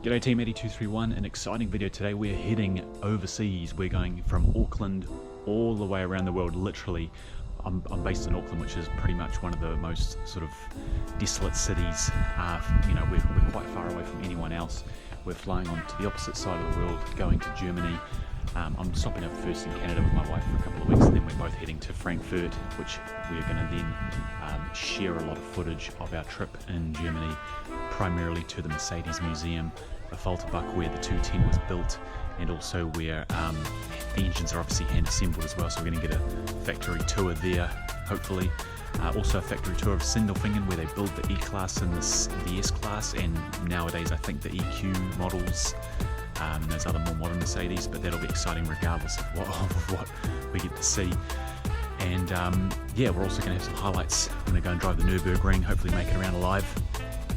G'day Team 8231, an exciting video today. We're heading overseas. We're going from Auckland all the way around the world, literally. I'm based in Auckland, which is pretty much one of the most sort of desolate cities. We're quite far away from anyone else. We're flying on to the opposite side of the world, going to Germany. I'm stopping over first in Canada with my wife for a couple of weeks, and then we're both heading to Frankfurt, which we're going to then share a lot of footage of our trip in Germany, primarily to the Mercedes Museum, Affalterbach, where the 210 was built, and also where the engines are obviously hand assembled as well. So we're going to get a factory tour there, hopefully. Also a factory tour of Sindelfingen, where they build the E-Class and the S-Class, and nowadays I think the EQ models and those other more modern Mercedes, but that'll be exciting regardless of what we get to see. And yeah, we're also going to have some highlights. I'm going to go and drive the Nürburgring, hopefully make it around alive,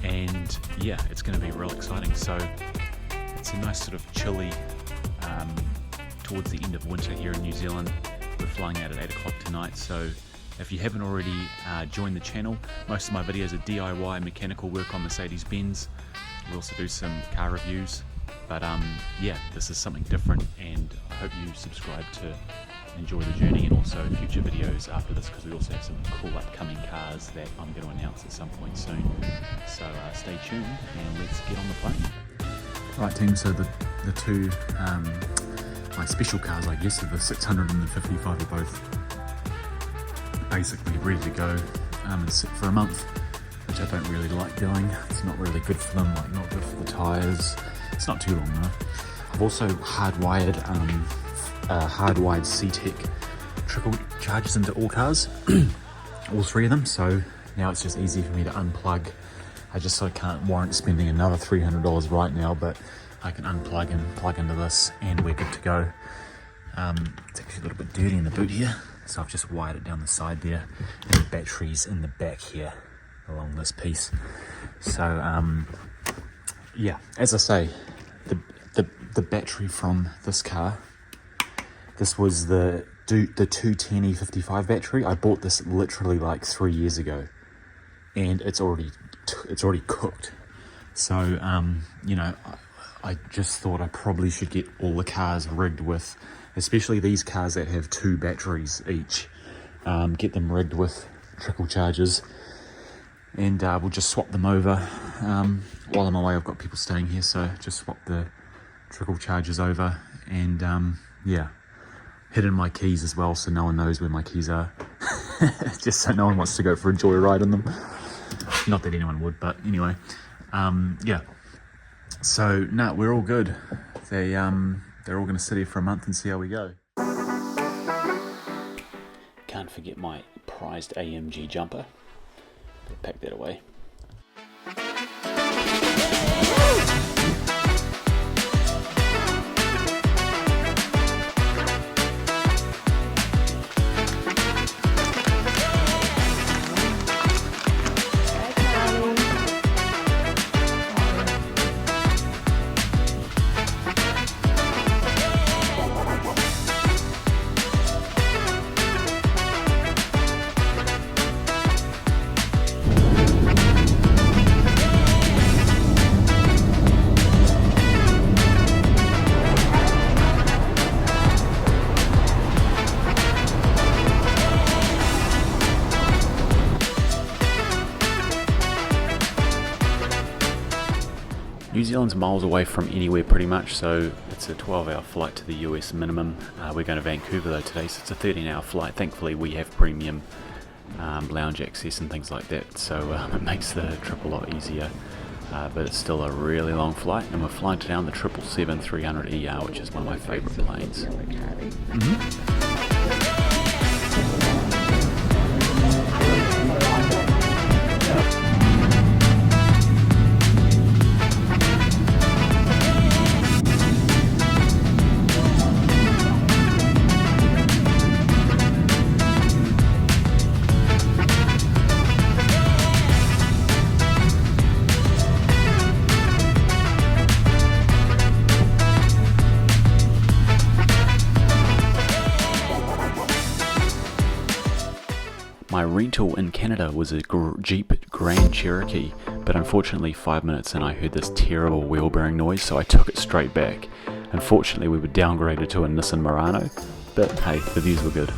and yeah, it's going to be real exciting. So it's a nice sort of chilly towards the end of winter here in New Zealand. We're flying out at 8 o'clock tonight, so if you haven't already joined the channel, most of my videos are DIY mechanical work on Mercedes-Benz. We also do some car reviews, but yeah, this is something different, and I hope you subscribe to enjoy the journey and also future videos after this, because we also have some cool upcoming cars that I'm going to announce at some point soon. So stay tuned and let's get on the plane. Right team, so the two my special cars, I guess, the 600 and the 55 are both basically ready to go and sit for a month, which I don't really like doing. It's not really good for them, like not good for the tyres. It's not too long though. I've also hardwired C-Tech trickle chargers into all cars, all three of them, so now it's just easy for me to unplug. I just sort of can't warrant spending another $300 right now, but I can unplug and plug into this and we're good to go. It's actually a little bit dirty in the boot here, so I've just wired it down the side there, and the battery's in the back here along this piece. So yeah, as I say, the battery from this car, this was the 210 E55 battery. I bought this literally like 3 years ago, and it's already cooked. So you know, I just thought I probably should get all the cars rigged with, especially these cars that have 2 batteries each, get them rigged with trickle chargers, and we'll just swap them over. While I'm away, I've got people staying here, so just swap the trickle chargers over, and yeah, hidden my keys as well, so no one knows where my keys are. Just so no one wants to go for a joyride in them. Not that anyone would, but anyway, yeah. So no, we're all good. They're all going to sit here for a month and see how we go. Can't forget my prized AMG jumper. Pack that away. New Zealand's miles away from anywhere pretty much, so it's a 12-hour flight to the US minimum. We're going to Vancouver though today, so it's a 13-hour flight. Thankfully we have premium lounge access and things like that, so it makes the trip a lot easier, but it's still a really long flight, and we're flying down the 777-300ER, which is one of my favourite planes. My rental in Canada was a Jeep Grand Cherokee, but but unfortunately 5 minutes in I heard this terrible wheel bearing noise, so I took it straight back. Unfortunately we were downgraded to a Nissan Murano, but hey, the views were good.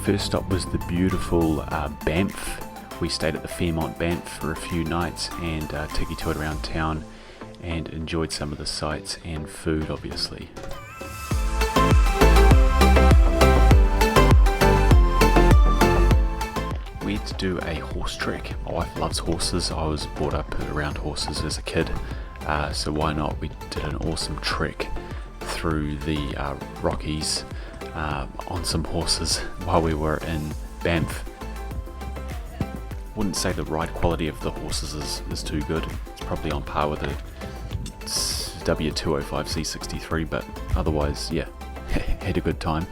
First stop was the beautiful Banff. We stayed at the Fairmont Banff for a few nights and tiki-toured around town and enjoyed some of the sights and food, obviously. We had to do a horse trek. My wife loves horses. I was brought up around horses as a kid, so why not? We did an awesome trek through the Rockies on some horses while we were in Banff. Wouldn't say the ride quality of the horses is too good. It's probably on par with the W205 C63, but otherwise, yeah, had a good time.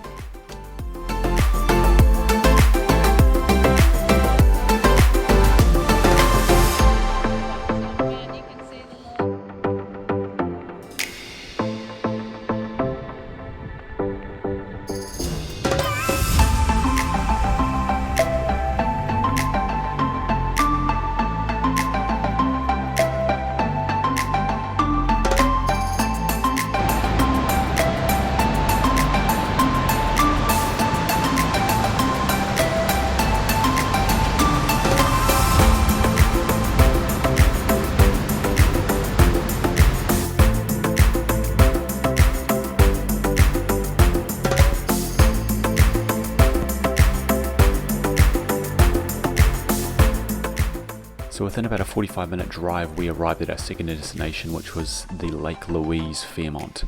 So within about a 45-minute drive we arrived at our second destination, which was the Lake Louise Fairmont,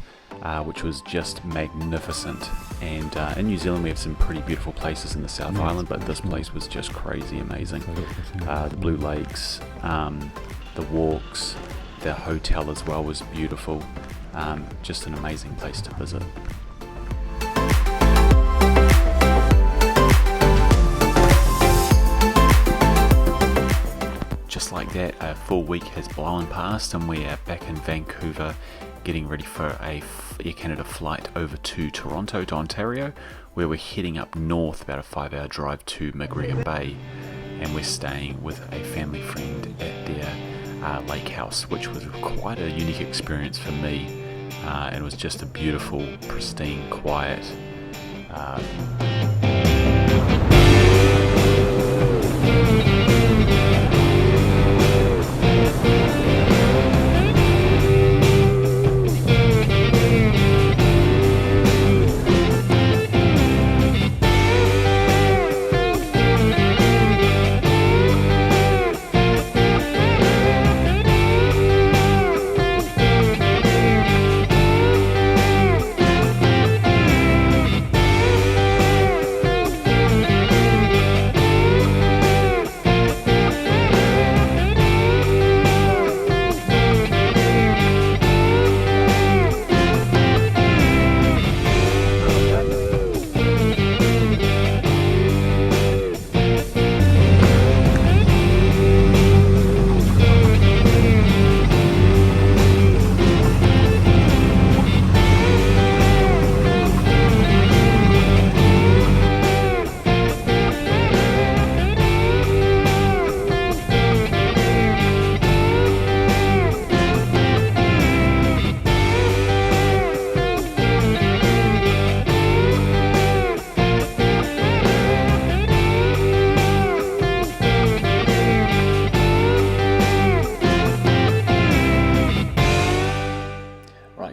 which was just magnificent. And in New Zealand we have some pretty beautiful places in the South Island, but this place was just crazy amazing. The Blue Lakes, the walks, the hotel as well was beautiful. Just an amazing place to visit. Just like that, a full week has blown past and we are back in Vancouver getting ready for a Air Canada flight over to Toronto, to Ontario, where we're heading up north about a 5-hour drive to McGregor Bay, and we're staying with a family friend at their lake house, which was quite a unique experience for me. It was just a beautiful, pristine, quiet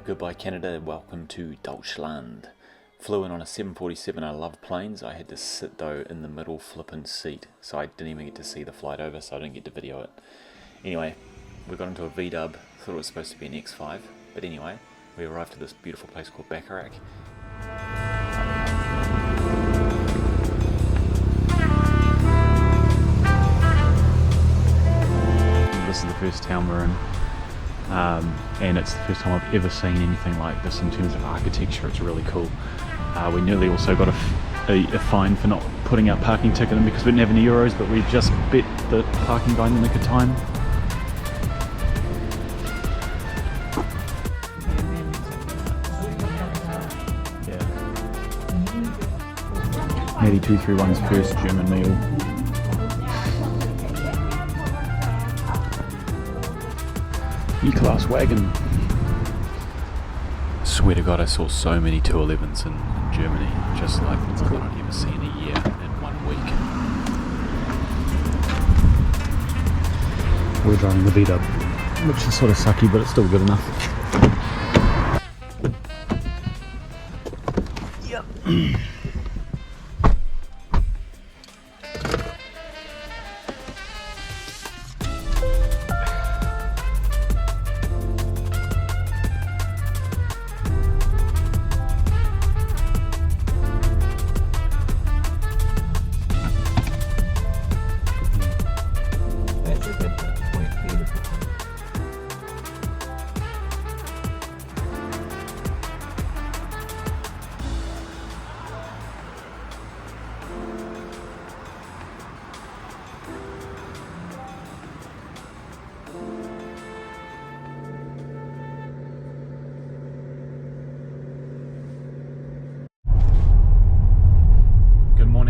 Goodbye Canada, welcome to Deutschland. Flew in on a 747, I love planes. I had to sit though in the middle flippin' seat, so I didn't even get to see the flight over, so I didn't get to video it. Anyway, we got into a V-dub, thought it was supposed to be an X5, but anyway, we arrived at this beautiful place called Bacharach. is the first town we're in, and it's the first time I've ever seen anything like this in terms of architecture. It's really cool. We nearly also got a fine for not putting our parking ticket in because we didn't have any euros, but we just bet the parking guy in the nick of time. Maybe 231's first German meal. E-Class wagon. Swear to God, I saw so many 211s in Germany, just like that I'd ever seen a year in 1 week. We're driving the VW, which is sort of sucky, but it's still good enough. Yep.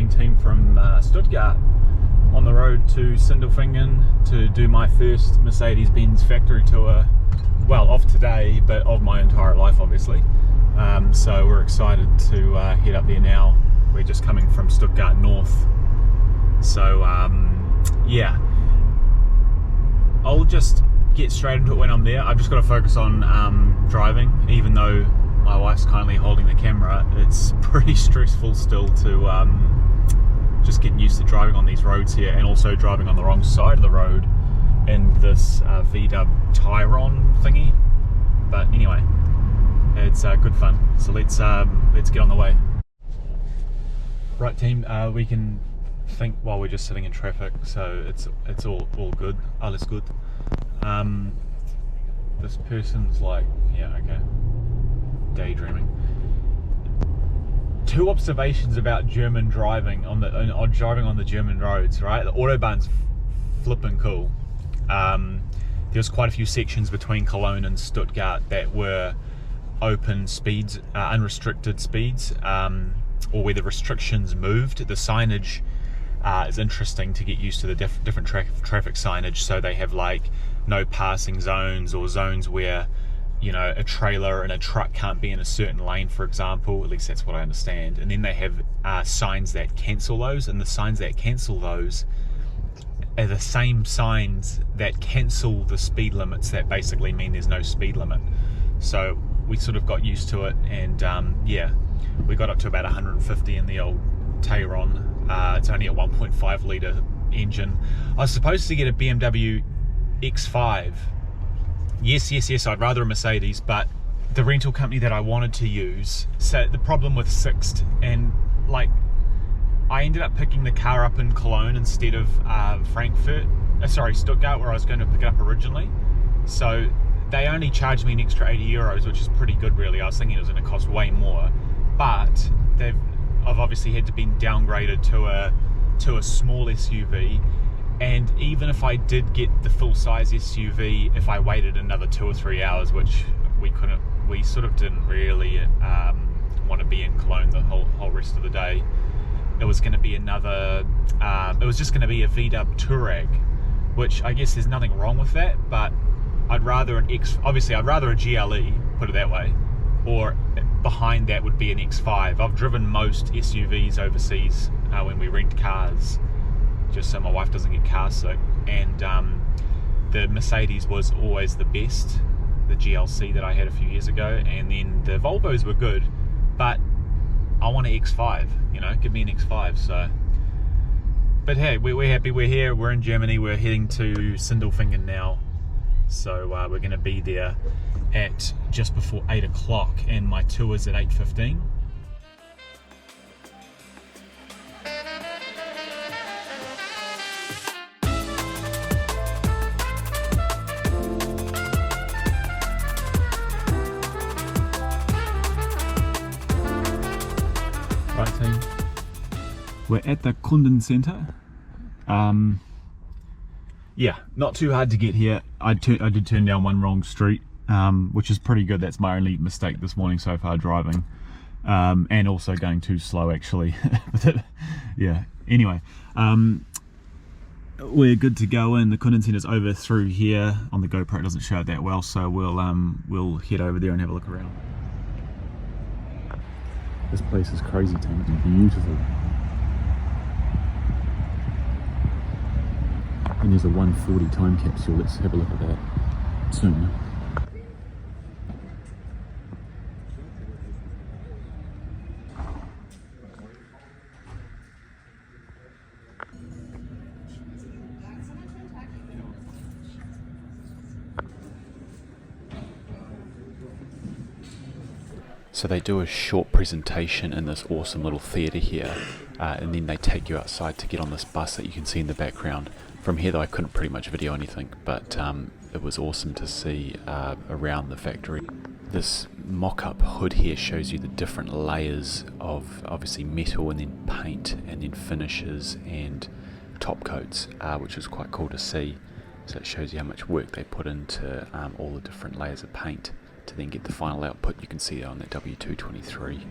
Team from Stuttgart on the road to Sindelfingen to do my first Mercedes-Benz factory tour, well, of today, but of my entire life, obviously. So we're excited to head up there now. We're just coming from Stuttgart North, so yeah, I'll just get straight into it when I'm there. I've just got to focus on driving, even though my wife's kindly holding the camera. It's pretty stressful still to just getting used to driving on these roads here, and also driving on the wrong side of the road in this VW Tyron thingy. But anyway, it's good fun. So let's get on the way. Right, team, we can think while we're just sitting in traffic, so it's all good. Alles good. This person's like, yeah, okay, daydreaming. Two observations about German driving on the German roads, right? The Autobahn's flipping cool. There's quite a few sections between Cologne and Stuttgart that were open speeds, unrestricted speeds, or where the restrictions moved. The signage is interesting to get used to, the different traffic signage. So they have like no passing zones, or zones where, you know, a trailer and a truck can't be in a certain lane, for example. At least that's what I understand. And then they have signs that cancel those, and the signs that cancel those are the same signs that cancel the speed limits that basically mean there's no speed limit. So we sort of got used to it, and yeah, we got up to about 150 in the old Tayron. It's only a 1.5 litre engine. I was supposed to get a BMW X5. Yes, I'd rather a Mercedes, but the rental company that I wanted to use, so the problem with Sixt, and like, I ended up picking the car up in Cologne instead of Stuttgart, where I was going to pick it up originally. So they only charged me an extra 80 euros, which is pretty good, really. I was thinking it was going to cost way more, but I've obviously had to be downgraded to a small SUV. And even if I did get the full-size SUV, if I waited another 2 or 3 hours, which we sort of didn't really want to be in Cologne the whole rest of the day, it was going to be it was just going to be a VW Touareg, which I guess there's nothing wrong with that, but I'd rather I'd rather a GLE, put it that way, or behind that would be an X5. I've driven most SUVs overseas when we rent cars, just so my wife doesn't get car sick, and the Mercedes was always the best, the GLC that I had a few years ago, and then the Volvos were good, but I want an X5, you know, give me an X5. So, but hey, we're happy we're here, we're in Germany, we're heading to Sindelfingen now, so we're going to be there at just before 8 o'clock, and my tour's at 8:15. We're at the Kundencenter. Yeah, not too hard to get here. I did turn down one wrong street, which is pretty good. That's my only mistake this morning so far, driving. And also going too slow, actually. Yeah, anyway. We're good to go in. The Kundencenter's over through here. On the GoPro it doesn't show it that well, so we'll head over there and have a look around. This place is crazy, Tim. It's beautiful. And there's a 140 time capsule. Let's have a look at that soon. So they do a short presentation in this awesome little theatre here, and then they take you outside to get on this bus that you can see in the background. From here though I couldn't pretty much video anything, but it was awesome to see around the factory. This mock-up hood here shows you the different layers of obviously metal and then paint and then finishes and top coats, which is quite cool to see. So it shows you how much work they put into all the different layers of paint to then get the final output. You can see that on that W223.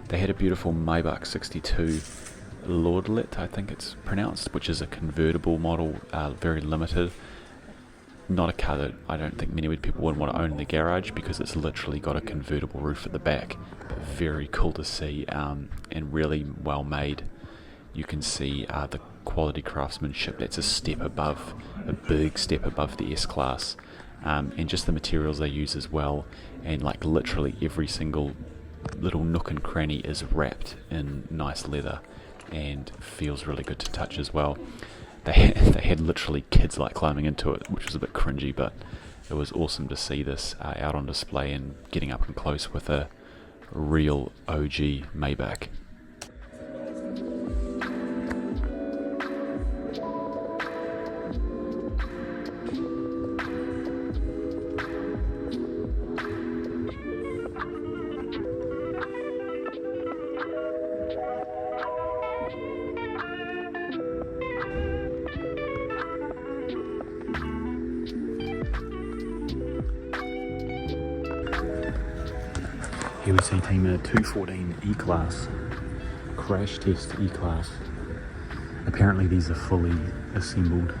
They had a beautiful Maybach 62 Lordlet, I think it's pronounced, which is a convertible model, very limited. Not a car that I don't think many people would want to own in the garage because it's literally got a convertible roof at the back. But very cool to see, and really well made. You can see the quality craftsmanship. That's a step above, a big step above the S-Class, and just the materials they use as well, and like literally every single little nook and cranny is wrapped in nice leather and feels really good to touch as well. They had literally kids like climbing into it, which was a bit cringy, but it was awesome to see this out on display and getting up and close with a real OG Maybach. Here we see team 214 E-Class, crash test E-Class. Apparently these are fully assembled,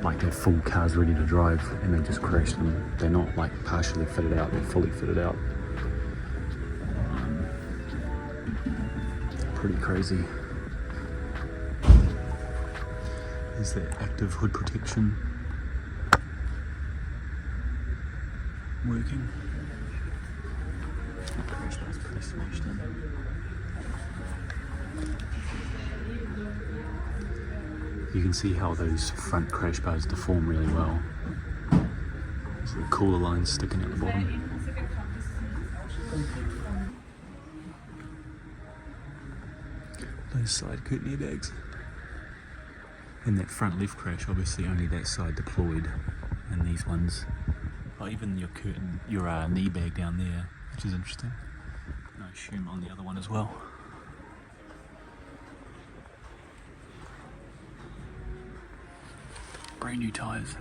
like they're full cars ready to drive, and they just crashed them. They're not like partially fitted out, they're fully fitted out. Pretty crazy. There's the active hood protection working. The crash bar's pretty smashed in. You can see how those front crash bars deform really well. There's the cooler lines sticking at the bottom. Those side curtain airbags. And that front left crash, obviously only that side deployed, and these ones, oh, even your curtain, your knee bag down there, which is interesting. And I assume on the other one as well. Brand new tyres.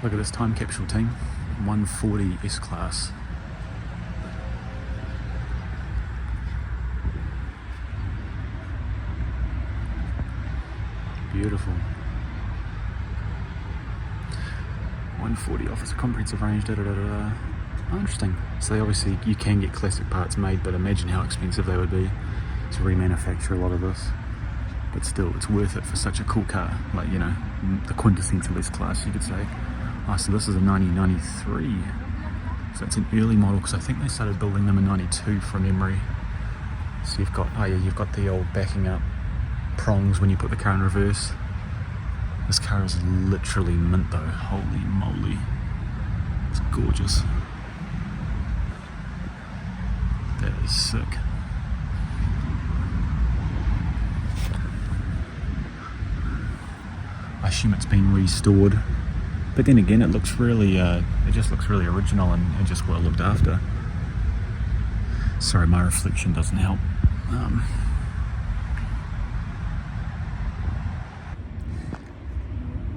Look at this time capsule team, 140 S-Class. Beautiful. 140 offers a comprehensive range, da da da da. Oh, interesting. So they obviously, you can get classic parts made, but imagine how expensive they would be to remanufacture a lot of this. But still, it's worth it for such a cool car, like, you know, the quintessential S-Class, you could say. Oh, so this is a 1993. So it's an early model, because I think they started building them in 92 from memory. So you've got, oh yeah, you've got the old backing up prongs when you put the car in reverse. This car is literally mint though, holy moly. It's gorgeous. That is sick. I assume it's been restored, but then again, it looks really, it just looks really original and just well looked after. Sorry, my reflection doesn't help.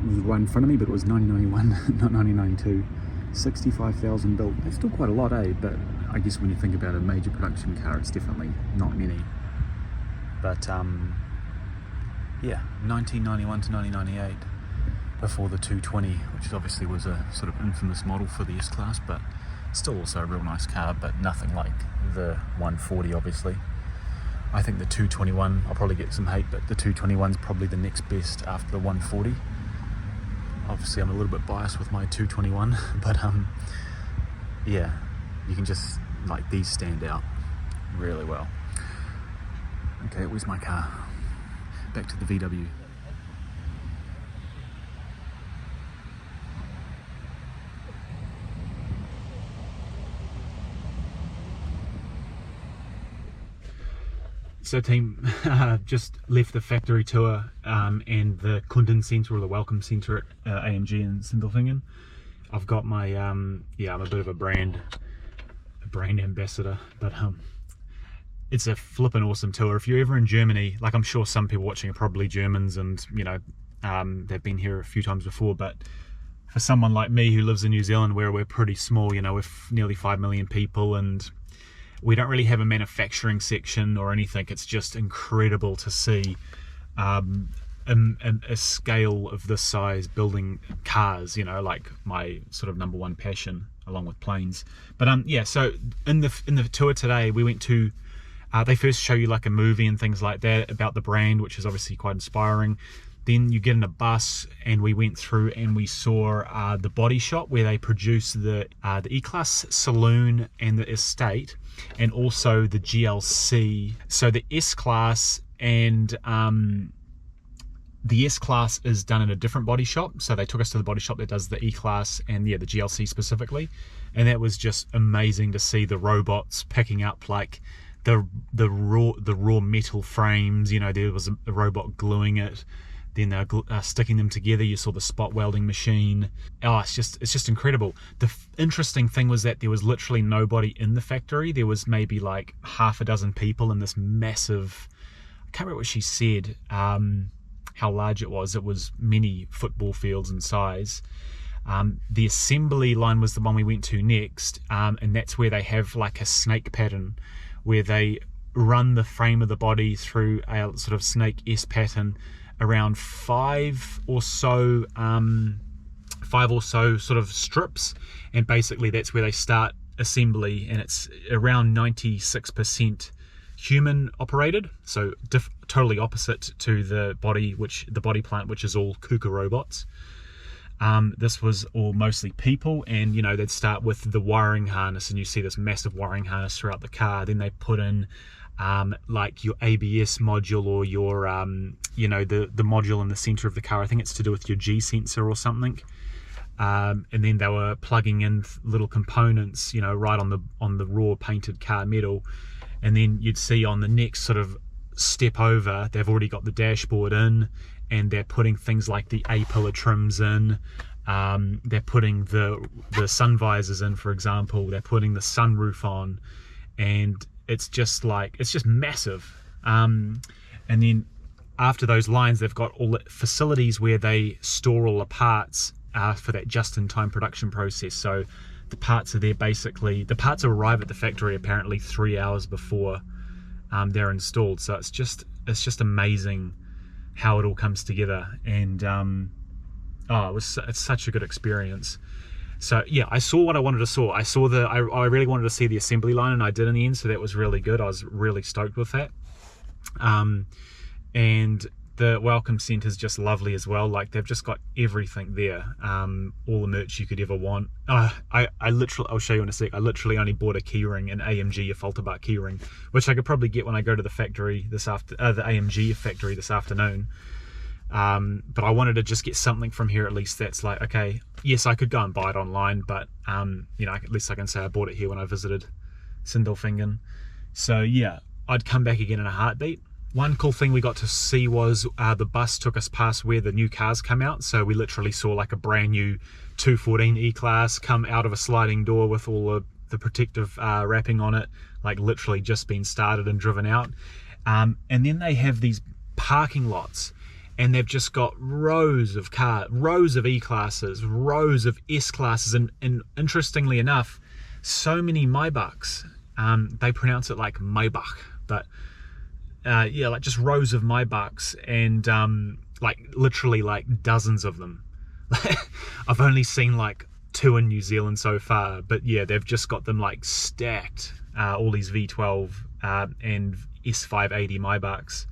There was one in front of me, but it was 1991, not 1992. 65,000 built. That's still quite a lot, eh? But I guess when you think about a major production car, it's definitely not many. But yeah, 1991 to 1998, before the 220, which obviously was a sort of infamous model for the S-Class, but still also a real nice car, but nothing like the 140, obviously. I think the 221, I'll probably get some hate, but the 221 is probably the next best after the 140. Obviously, I'm a little bit biased with my 221, but yeah, you can just, like, these stand out really well. Okay, where's my car? Back to the VW. So team, just left the factory tour and the Kunden Centre, or the Welcome Centre at AMG in Sindelfingen. I've got my, yeah, I'm a bit of a brand ambassador, but it's a flippin' awesome tour. If you're ever in Germany, like, I'm sure some people watching are probably Germans and, you know, they've been here a few times before, but for someone like me who lives in New Zealand, where we're pretty small, you know, we're nearly 5 million people, and we don't really have a manufacturing section or anything. It's just incredible to see a scale of this size building cars, you know, like my sort of number one passion, along with planes. But yeah, so in the tour today, we went to, they first show you like a movie and things like that about the brand, which is obviously quite inspiring. Then you get in a bus, and we went through and we saw the body shop where they produce the E-Class saloon and the estate, and also the GLC. So the S-Class and the S-Class is done in a different body shop. So they took us to the body shop that does the E-Class and, yeah, the GLC specifically. And that was just amazing to see the robots picking up like the raw metal frames. You know, there was a robot gluing it. Then they're sticking them together. You saw the spot welding machine. Oh, it's just incredible. The interesting thing was that there was literally nobody in the factory. There was maybe like half a dozen people in this massive, I can't remember what she said, how large it was. It was many football fields in size. The assembly line was the one we went to next, and that's where they have like a snake pattern, where they run the frame of the body through a sort of snake S pattern around five or so sort of strips, and basically that's where they start assembly, and it's around 96% human operated, so totally opposite to the body plant, which is all KUKA robots. This was all mostly people, and you know, they'd start with the wiring harness, and you see this massive wiring harness throughout the car. Then they put in like your ABS module, or your you know, the module in the center of the car. I think it's to do with your G sensor or something. And then they were plugging in little components, you know, right on the raw painted car metal. And then you'd see on the next sort of step over, they've already got the dashboard in, and they're putting things like the A-pillar trims in. They're putting the sun visors in, for example. They're putting the sunroof on, and it's just massive. And then after those lines, they've got all the facilities where they store all the parts for that just-in-time production process. So the parts are there basically. The parts arrive at the factory apparently 3 hours before they're installed. So it's just amazing how it all comes together. And it's such a good experience. So yeah, I saw what I wanted to see. I really wanted to see the assembly line, and I did in the end, so that was really good. I was really stoked with that. And the welcome centre is just lovely as well. Like, they've just got everything there, all the merch you could ever want. I'll show you in a sec. I literally only bought a keyring, an AMG Affalterbach keyring, which I could probably get when I go to the factory the AMG factory this afternoon. But I wanted to just get something from here at least that's like, okay, yes, I could go and buy it online, but you know, at least I can say I bought it here when I visited Sindelfingen. So yeah, I'd come back again in a heartbeat. One cool thing we got to see was the bus took us past where the new cars come out. So we literally saw like a brand new 214 E-Class come out of a sliding door with all the protective wrapping on it, like literally just been started and driven out. And then they have these parking lots, and they've just got rows of cars, rows of E-Classes, rows of S-Classes, and interestingly enough, so many Maybachs. They pronounce it like Maybach, but yeah, like just rows of Maybachs, and like literally like dozens of them. I've only seen like 2 in New Zealand so far, but yeah, they've just got them like stacked, all these V12 and S580 Maybachs.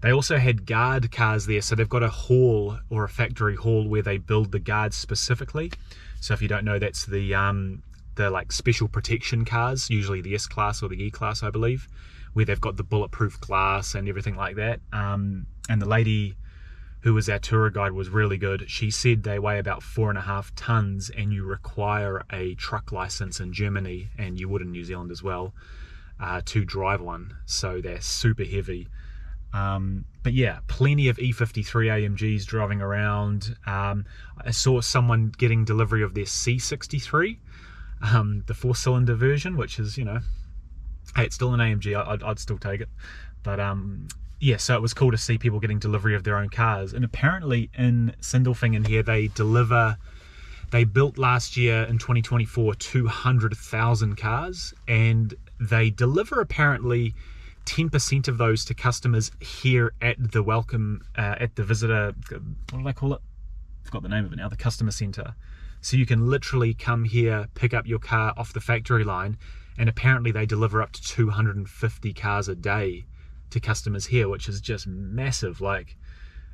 They also had guard cars there, so they've got a hall or a factory hall where they build the guards specifically. So if you don't know, that's the like special protection cars, usually the S-Class or the E-Class, I believe, where they've got the bulletproof glass and everything like that. And the lady who was our tour guide was really good. She said they weigh about 4.5 tons, and you require a truck license in Germany, and you would in New Zealand as well, to drive one. So they're super heavy. But yeah, plenty of E53 AMGs driving around. I saw someone getting delivery of their C63, the 4-cylinder version, which is, you know, hey, it's still an AMG. I'd still take it. But yeah, so it was cool to see people getting delivery of their own cars. And apparently in Sindelfingen here, they built last year in 2024 200,000 cars, and they deliver apparently 10% of those to customers here at the welcome, at the visitor, what do they call it? I forgot the name of it now, the customer center. So you can literally come here, pick up your car off the factory line, and apparently they deliver up to 250 cars a day to customers here, which is just massive. Like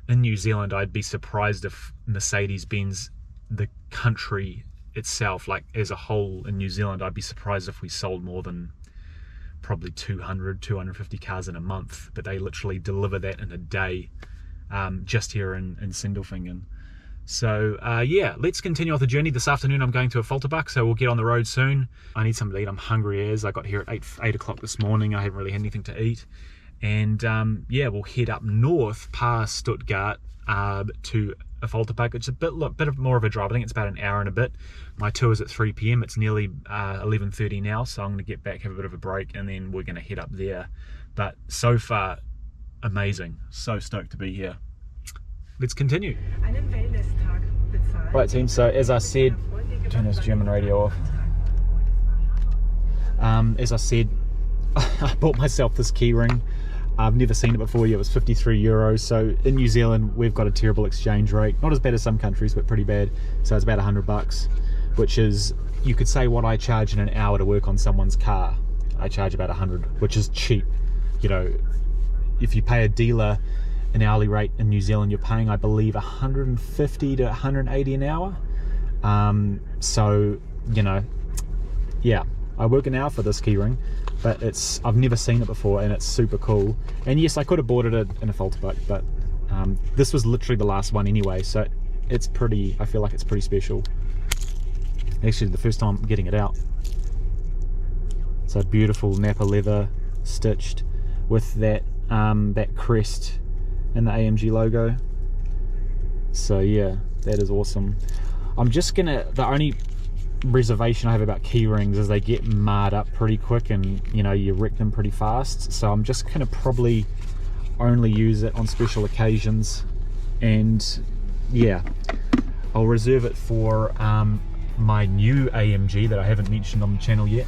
in New Zealand, I'd be surprised if Mercedes-Benz, the country itself, like as a whole in New Zealand, I'd be surprised if we sold more than probably 250 cars in a month, but they literally deliver that in a day, just here in Sindelfingen. So yeah, let's continue on the journey. This afternoon I'm going to Affalterbach, so we'll get on the road soon. I need something to eat. I'm hungry as I got here at 8 o'clock this morning. I haven't really had anything to eat. And yeah, we'll head up north past Stuttgart to Affalterbach. It's a bit more of a drive. I think it's about an hour and a bit. My tour is at 3 p.m. It's nearly 11:30 now, so I'm going to get back, have a bit of a break, and then we're going to head up there. But so far, amazing. So stoked to be here. Let's continue. Right team, so as I said, turn this German radio off. As I said, I bought myself this key ring. I've never seen it before. It was 53 euros. So in New Zealand, we've got a terrible exchange rate. Not as bad as some countries, but pretty bad. So it's about 100 bucks, which is, you could say, what I charge in an hour to work on someone's car. I charge about 100, which is cheap. You know, if you pay a dealer an hourly rate in New Zealand, you're paying, I believe, 150 to 180 an hour. So, you know, yeah, I work an hour for this keyring, but I've never seen it before, and it's super cool. And yes, I could have bought it in Affalterbach, but this was literally the last one anyway, so it's pretty, I feel like it's pretty special. Actually, the first time I'm getting it out. It's a beautiful Napa leather stitched with that that crest and the AMG logo. So yeah, that is awesome. I'm just gonna, the only reservation I have about key rings is they get marred up pretty quick, and you know, you wreck them pretty fast. So I'm just gonna probably only use it on special occasions, and yeah, I'll reserve it for my new AMG that I haven't mentioned on the channel yet,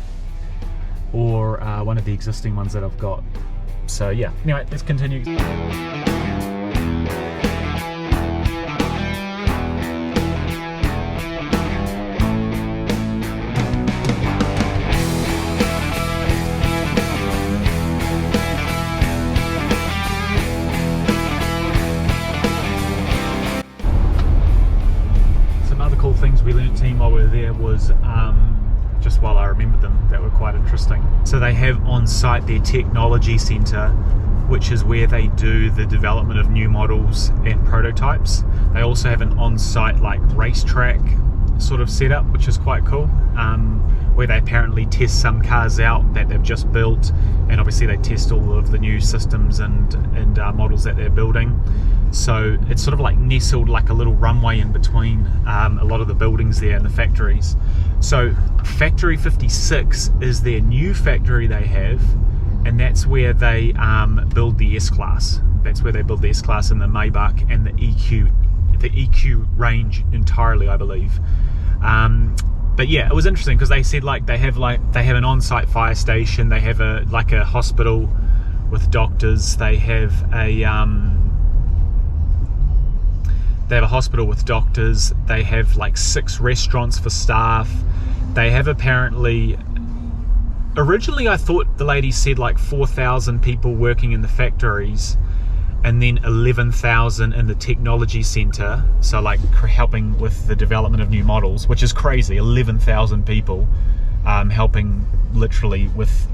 or one of the existing ones that I've got. So yeah, anyway, let's continue. things we learnt, team, while we were there was just while I remembered them, that were quite interesting. So they have on site their technology centre, which is where they do the development of new models and prototypes. They also have an on-site like racetrack sort of setup, which is quite cool, where they apparently test some cars out that they've just built, and obviously they test all of the new systems and models that they're building. So it's sort of like nestled like a little runway in between a lot of the buildings there and the factories. So Factory 56 is their new factory they have, and that's where they build the S-Class. That's where they build the S-Class and the Maybach and the EQ range entirely, I believe. But yeah, it was interesting because they said they have an on-site fire station, they have a hospital with doctors, they have a hospital with doctors, they have like 6 restaurants for staff. They have apparently, originally I thought the lady said like 4,000 people working in the factories, and then 11,000 in the technology centre, so like helping with the development of new models, which is crazy. 11,000 people helping literally with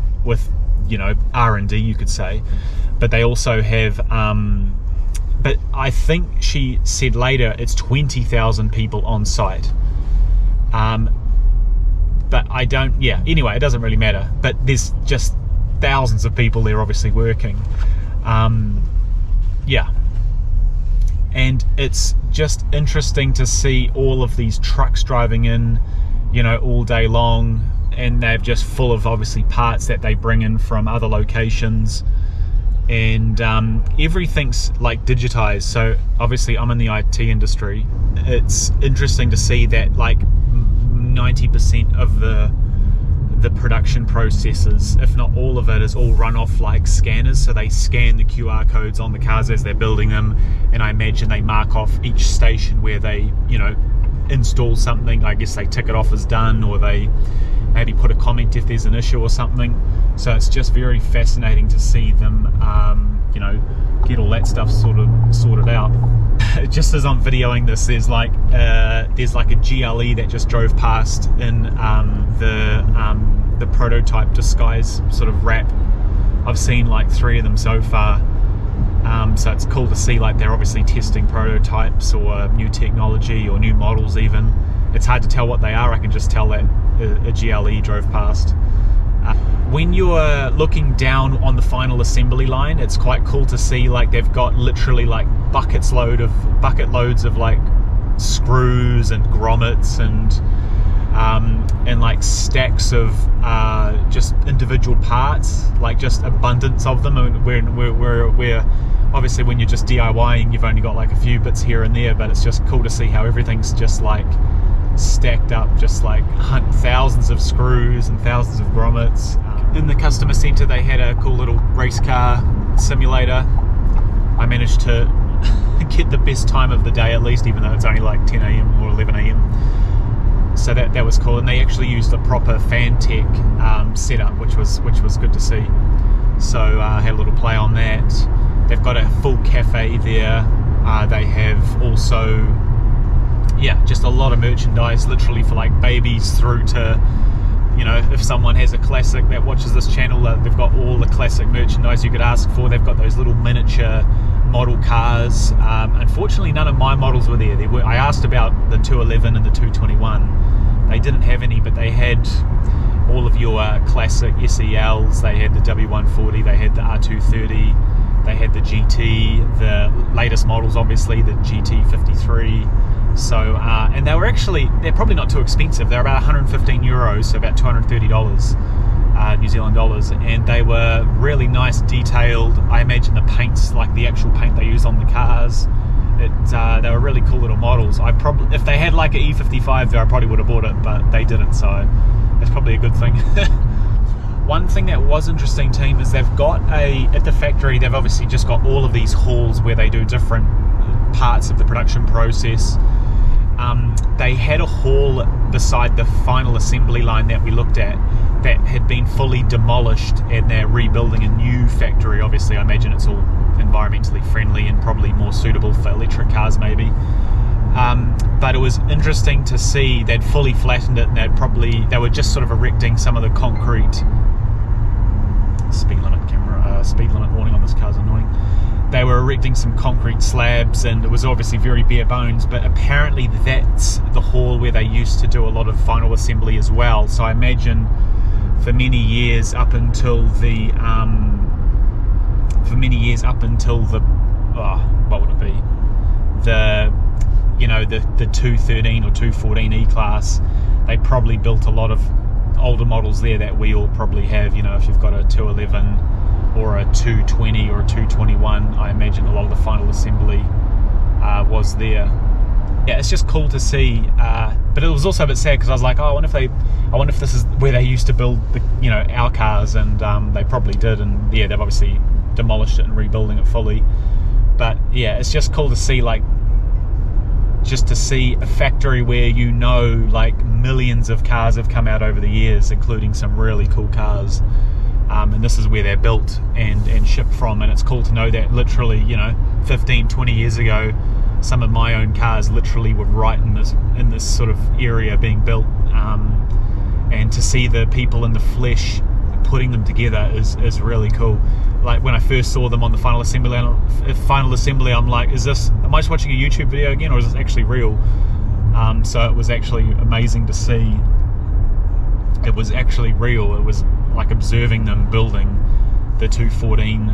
you know, R&D, you could say. But they also have but I think she said later it's 20,000 people on site. But I don't, yeah, anyway, it doesn't really matter. But there's just thousands of people there obviously working. Yeah, and it's just interesting to see all of these trucks driving in, you know, all day long, and they're just full of obviously parts that they bring in from other locations, and everything's like digitized. So obviously I'm in the IT industry. It's interesting to see that like 90% of the production processes, if not all of it, is all run off like scanners. So they scan the QR codes on the cars as they're building them, and I imagine they mark off each station where they, you know, install something. I guess they tick it off as done, or they maybe put a comment if there's an issue or something. So it's just very fascinating to see them you know, get all that stuff sorted out. Just as I'm videoing this, there's like a GLE that just drove past in the prototype disguise sort of wrap. I've seen like 3 of them so far, so it's cool to see like they're obviously testing prototypes or new technology or new models even. It's hard to tell what they are. I can just tell that a GLE drove past. When you're looking down on the final assembly line, it's quite cool to see like they've got literally like bucket loads of like screws and grommets and like stacks of just individual parts, like just abundance of them. And we're obviously, when you're just DIYing, you've only got like a few bits here and there, but it's just cool to see how everything's just like stacked up, just like thousands of screws and thousands of grommets. In the customer centre they had a cool little race car simulator. I managed to get the best time of the day, at least, even though it's only like 10 AM or 11 AM. So that was cool, and they actually used a proper Fantech setup, which was good to see. So I had a little play on that. They've got a full cafe there. They have also, yeah, just a lot of merchandise, literally for like babies through to, you know, if someone has a classic that watches this channel, they've got all the classic merchandise you could ask for. They've got those little miniature model cars. Unfortunately, none of my models were there. I asked about the 211 and the 221. They didn't have any, but they had all of your classic SELs. They had the W140, they had the R230, they had the GT, the latest models obviously, the GT53. So, and they're probably not too expensive. They're about 115 euros, so about $230 New Zealand dollars, and they were really nice, detailed. I imagine the paints, like the actual paint they use on the cars, they were really cool little models. If they had like an E55 there, I probably would have bought it, but they didn't, so that's probably a good thing. One thing that was interesting, team, is they've got at the factory, they've obviously just got all of these halls where they do different parts of the production process. They had a hall beside the final assembly line that we looked at that had been fully demolished, and they're rebuilding a new factory. Obviously, I imagine it's all environmentally friendly and probably more suitable for electric cars maybe. But it was interesting to see they'd fully flattened it, and they were just sort of erecting some of the concrete. Speed limit warning on this car is annoying. They were erecting some concrete slabs, and it was obviously very bare bones, but apparently that's the hall where they used to do a lot of final assembly as well. So I imagine for many years up until the what would it be, the 213 or 214 E-Class, they probably built a lot of older models there that we all probably have. If you've got a 211 or a 220 or a 221, I imagine a lot of the final assembly was there. Yeah, it's just cool to see, but it was also a bit sad because I was like, I wonder if this is where they used to build our cars, and they probably did, and yeah, they've obviously demolished it and rebuilding it fully. But yeah, it's just cool to see, just to see a factory where millions of cars have come out over the years, including some really cool cars, and this is where they're built and shipped from. And it's cool to know that literally 15-20 years ago, some of my own cars literally were right in this sort of area being built, and to see the people in the flesh putting them together is really cool. Like when I first saw them on the final assembly, I'm like, am I just watching a YouTube video again, or is this actually real? So it was actually amazing to see. It was actually real. It was like observing them building the 214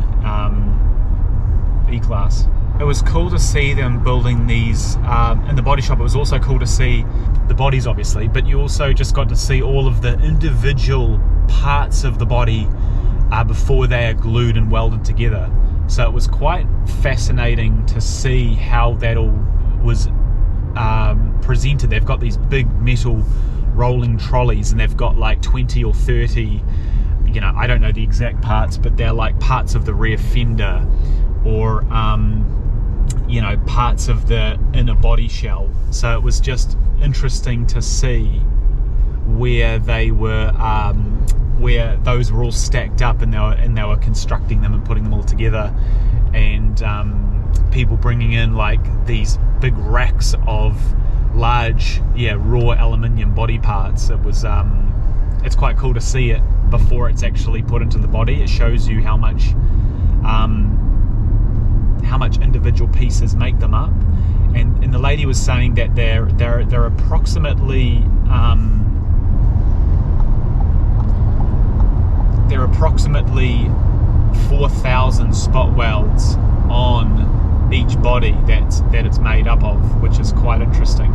E-Class. It was cool to see them building these in the body shop. It was also cool to see the bodies, obviously, but you also just got to see all of the individual parts of the body before they are glued and welded together. So it was quite fascinating to see how that all was presented. They've got these big metal rolling trolleys, and they've got like 20 or 30, I don't know the exact parts, but they're like parts of the rear fender, or parts of the inner body shell. So it was just interesting to see where they were, where those were all stacked up, and they were constructing them and putting them all together, and people bringing in these big racks of large, raw aluminium body parts. It was, it's quite cool to see it before it's actually put into the body. It shows you how much individual pieces make them up. And the lady was saying that they're approximately 4,000 spot welds on each body that it's made up of, which is quite interesting.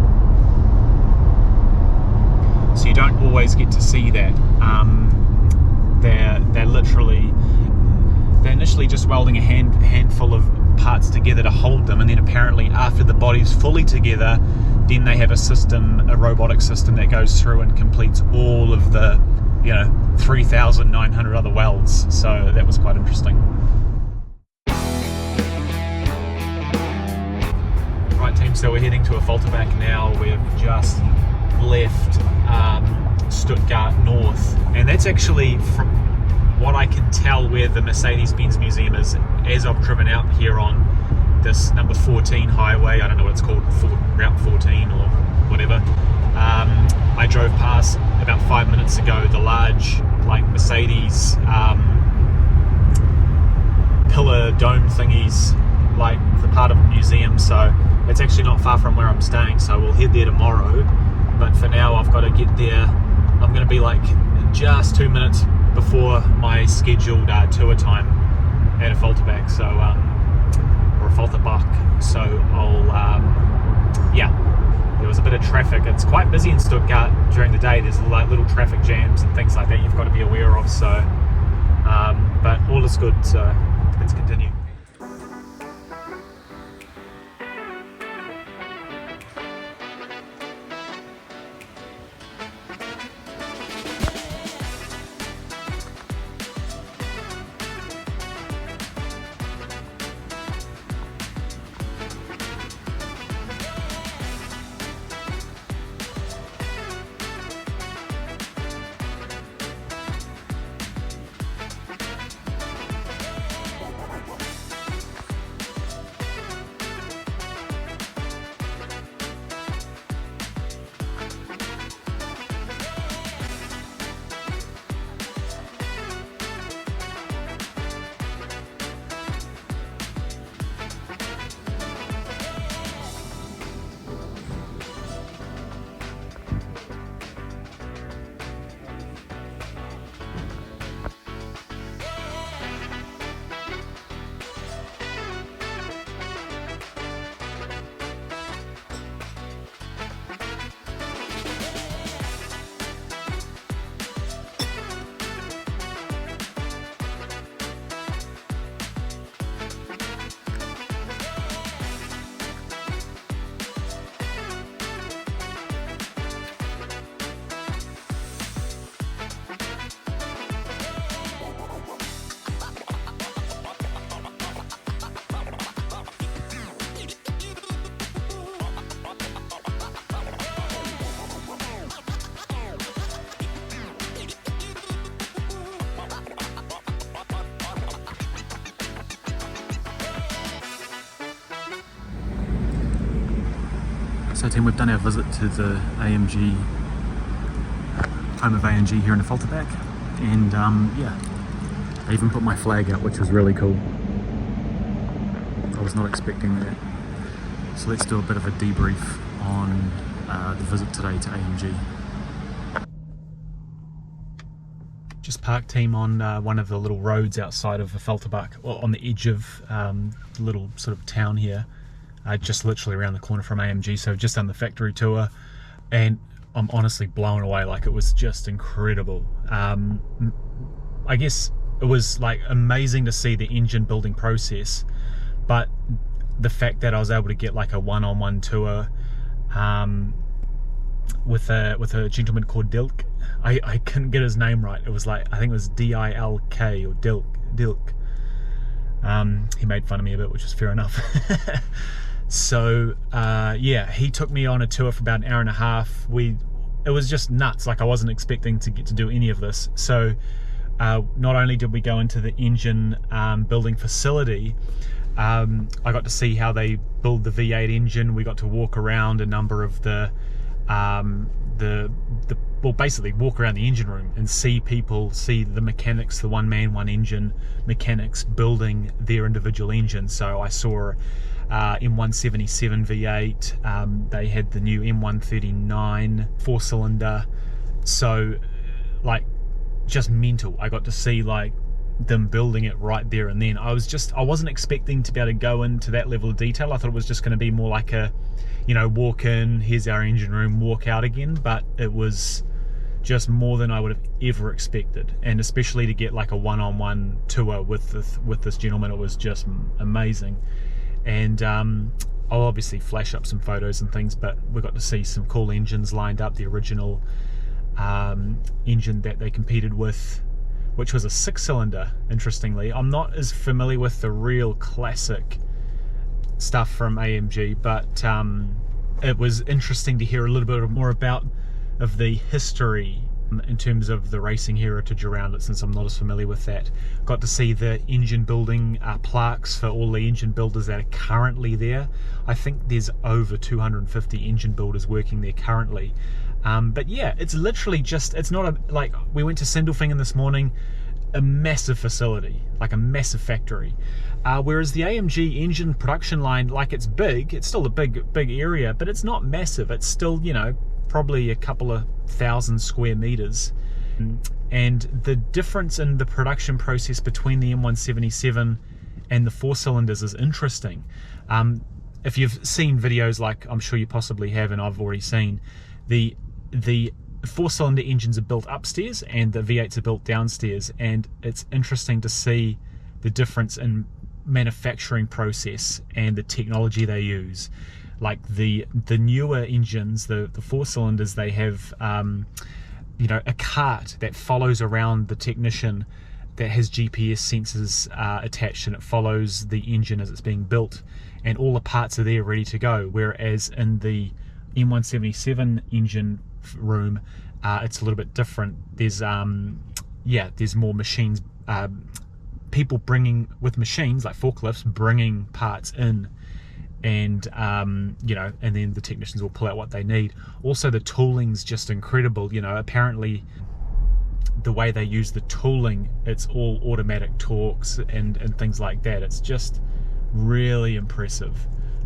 So you don't always get to see that. They're initially just welding a handful of parts together to hold them, and then apparently after the body's fully together, then they have a robotic system that goes through and completes all of the 3,900 other welds. So that was quite interesting. Right team, so we're heading to Affalterbach now. We've just left Stuttgart North, and that's actually, from what I can tell, where the Mercedes-Benz Museum is, as I've driven out here on this number 14 highway. I don't know what it's called, Route 14 or whatever. I drove past about 5 minutes ago the large Mercedes pillar dome thingies, the part of the museum. So it's actually not far from where I'm staying, so we'll head there tomorrow. But for now I've got to get there. I'm going to be just 2 minutes before my scheduled tour time at Affalterbach, or Affalterbach. So there was a bit of traffic. It's quite busy in Stuttgart during the day. There's little traffic jams and things like that you've got to be aware of. So, but all is good. So let's continue. So team, we've done our visit to the AMG, home of AMG here in Affalterbach, and yeah, I even put my flag out, which was really cool. I was not expecting that. So let's do a bit of a debrief on the visit today to AMG. Just parked team on one of the little roads outside of Affalterbach, well, on the edge of the little sort of town here. Just literally around the corner from AMG, so just done the factory tour, and I'm honestly blown away. Like, it was just incredible. I guess it was like amazing to see the engine building process, but the fact that I was able to get like a one-on-one tour with a gentleman called Dilk. I couldn't get his name right. It was like, I think it was D-I-L-K or Dilk. He made fun of me a bit, which is fair enough. So yeah, he took me on a tour for about an hour and a half. It was just nuts. Like, I wasn't expecting to get to do any of this. So not only did we go into the engine building facility, I got to see how they build the V8 engine. We got to walk around a number of well, basically walk around the engine room and see the mechanics, the one-man, one-engine mechanics building their individual engines. So I saw M177 V8, they had the new M139 4-cylinder, so like just mental. I got to see like them building it right there and then. I wasn't expecting to be able to go into that level of detail. I thought it was just going to be more like a, you know, walk in, here's our engine room, walk out again, but it was just more than I would have ever expected, and especially to get like a one-on-one tour with this gentleman, it was just amazing. And I'll obviously flash up some photos and things, but we got to see some cool engines lined up. The original engine that they competed with, which was a 6-cylinder, interestingly. I'm not as familiar with the real classic stuff from AMG, but it was interesting to hear a little bit more about the history in terms of the racing heritage around it, since I'm not as familiar with that. Got to see the engine building plaques for all the engine builders that are currently there. I think there's over 250 engine builders working there currently. But yeah, it's literally just, it's not like, we went to Sindelfingen this morning, a massive facility, like a massive factory. Whereas the AMG engine production line, like, it's big, it's still a big area, but it's not massive. It's still, you know, probably a couple of thousand square meters. And the difference in the production process between the M177 and the 4-cylinders is interesting. If you've seen videos, like I'm sure you possibly have, and I've already seen, the 4-cylinder engines are built upstairs and the V8s are built downstairs, and it's interesting to see the difference in manufacturing process and the technology they use. Like the newer engines, the 4-cylinders, they have you know, a cart that follows around the technician that has GPS sensors attached, and it follows the engine as it's being built, and all the parts are there ready to go. Whereas in the M177 engine room, it's a little bit different. There's yeah, there's more machines, people bringing with machines like forklifts, bringing parts in, and you know, and then the technicians will pull out what they need. Also, the tooling's just incredible. You know, apparently the way they use the tooling, it's all automatic torques and things like that. It's just really impressive,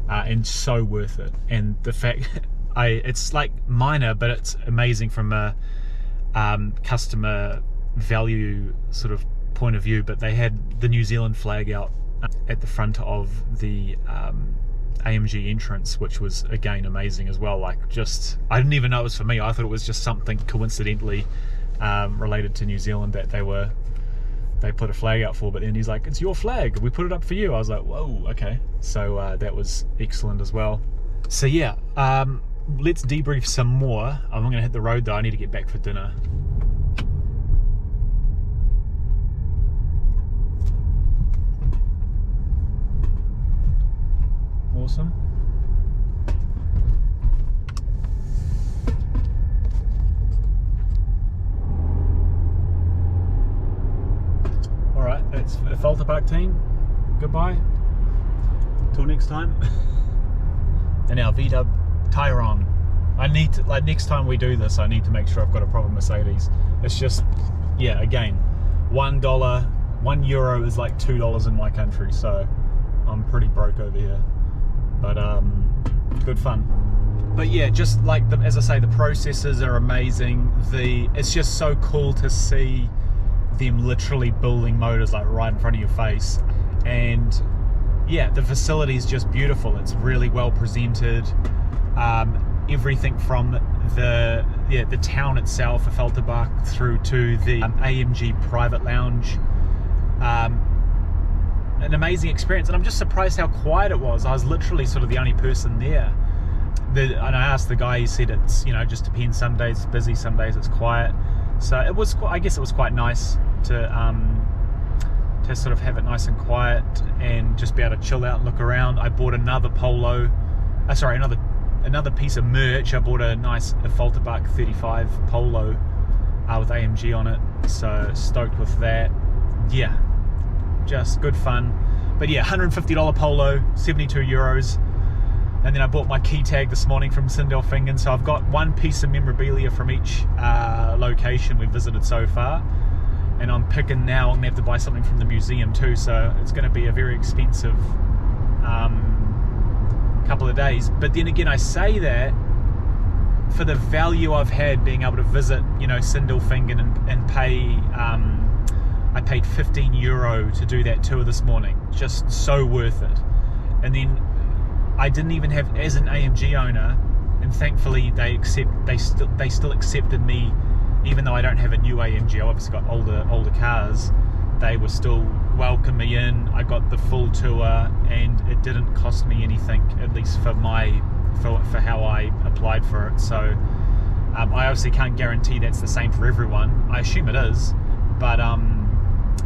and so worth it. And the fact it's like minor, but it's amazing from a customer value sort of point of view. But they had the New Zealand flag out at the front of the AMG entrance, which was again amazing as well. Like, just, I didn't even know it was for me. I thought it was just something coincidentally related to New Zealand that they put a flag out for, but then he's like, it's your flag, we put it up for you. I was like, whoa, okay. So that was excellent as well. So yeah, let's debrief some more. I'm gonna hit the road though, I need to get back for dinner. Awesome. Alright, that's Affalterbach team. Goodbye. Till next time. And our VW Tyrone. I need to, like, next time we do this, I need to make sure I've got a proper Mercedes. It's just, yeah, again, €1 is like $2 in my country, so I'm pretty broke over here. But good fun. But yeah, just like as I say, the processes are amazing. It's just so cool to see them literally building motors like right in front of your face. And yeah, the facility is just beautiful. It's really well presented. Everything from the town itself, Affalterbach, through to the AMG private lounge. An amazing experience, and I'm just surprised how quiet it was. I was literally sort of the only person there. And I asked the guy, he said it's, you know, just depends. Some days it's busy, some days it's quiet. So it was, I guess it was quite nice to sort of have it nice and quiet and just be able to chill out and look around. I bought another polo, another piece of merch. I bought a nice Affalterbach 35 polo with AMG on it, so stoked with that. Yeah, just good fun. But yeah, $150 polo, €72. And then I bought my key tag this morning from Sindelfingen, so I've got one piece of memorabilia from each location we've visited so far. And I'm picking now, I'm going to have to buy something from the museum too, so it's going to be a very expensive couple of days. But then again, I say that for the value I've had being able to visit, you know, Sindelfingen and pay, I paid €15 to do that tour this morning. Just so worth it. And then I didn't even have, as an AMG owner, and thankfully they still accepted me, even though I don't have a new AMG. I obviously got older cars. They were still welcome me in. I got the full tour, and it didn't cost me anything, at least for how I applied for it. So I obviously can't guarantee that's the same for everyone. I assume it is, but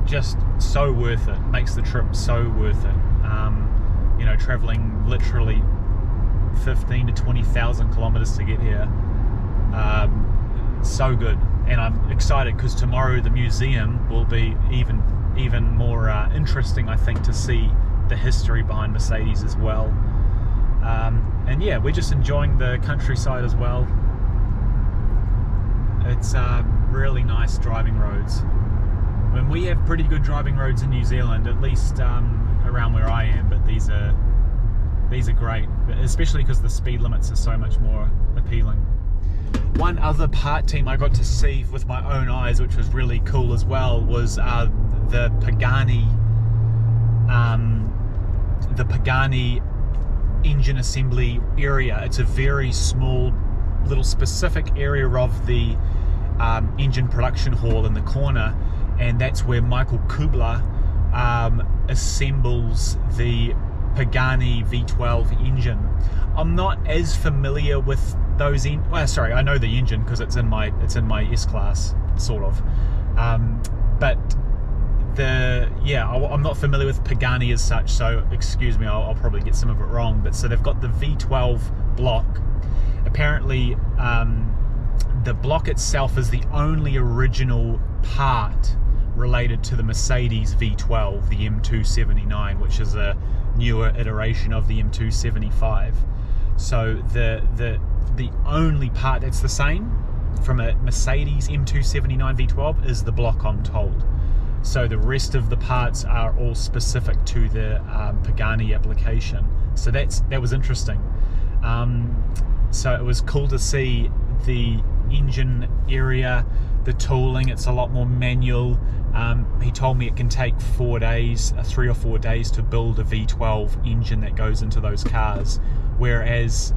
just so worth it. Makes the trip so worth it. You know, traveling literally 15 to 20,000 kilometers to get here. So good. And I'm excited because tomorrow the museum will be even more interesting, I think, to see the history behind Mercedes as well. And yeah, we're just enjoying the countryside as well. It's really nice driving roads. I mean, we have pretty good driving roads in New Zealand, at least around where I am, but these are great, especially because the speed limits are so much more appealing. One other part team I got to see with my own eyes, which was really cool as well, was the Pagani engine assembly area. It's a very small little specific area of the engine production hall in the corner, and that's where Michael Kubler assembles the Pagani V12 engine. I'm not as familiar with those sorry, I know the engine because it's in my S-Class, sort of, but I'm not familiar with Pagani as such, so excuse me, I'll probably get some of it wrong. But so they've got the V12 block. Apparently the block itself is the only original part related to the Mercedes V12, the M279, which is a newer iteration of the M275. So the only part that's the same from a Mercedes M279 V12 is the block, I'm told. So the rest of the parts are all specific to the Pagani application. So that was interesting. So it was cool to see the engine area, the tooling. It's a lot more manual. He told me it can take 4 days, 3 or 4 days to build a V12 engine that goes into those cars, whereas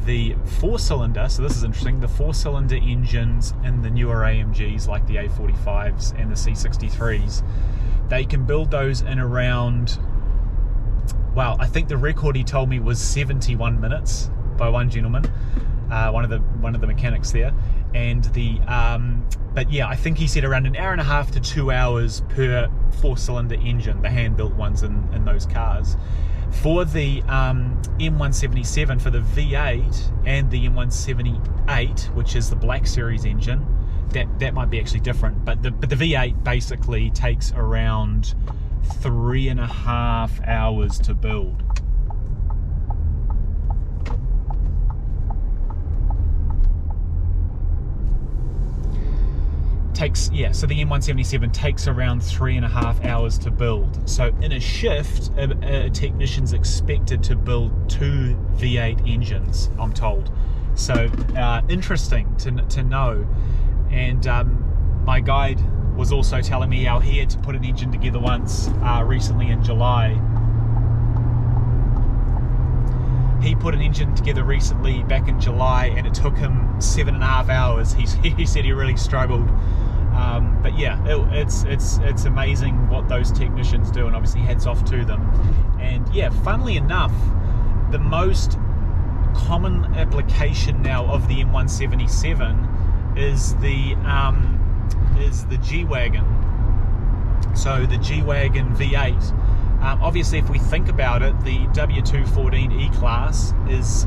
the 4-cylinder, so this is interesting, the 4-cylinder engines in the newer AMGs like the A45s and the C63s, they can build those in around, well, I think the record he told me was 71 minutes by one gentleman, one of the mechanics there, and but yeah, I think he said around 1.5 hours to 2 hours per 4-cylinder engine, the hand-built ones in those cars. For the M177, for the V8 and the M178, which is the Black Series engine, that might be actually different, but the V8 basically takes around 3.5 hours to build. So the M177 takes around 3.5 hours to build. So in a shift, a technician's expected to build 2 V8 engines, I'm told. So interesting to know. And my guide was also telling me how he had to put an engine together once recently in July. He put an engine together recently back in July, and it took him 7.5 hours. He said he really struggled. But yeah, it's amazing what those technicians do, and obviously hats off to them. And yeah, funnily enough, the most common application now of the M177 is the G-Wagon. So the G-Wagon V8. Obviously, if we think about it, the W214 E-Class is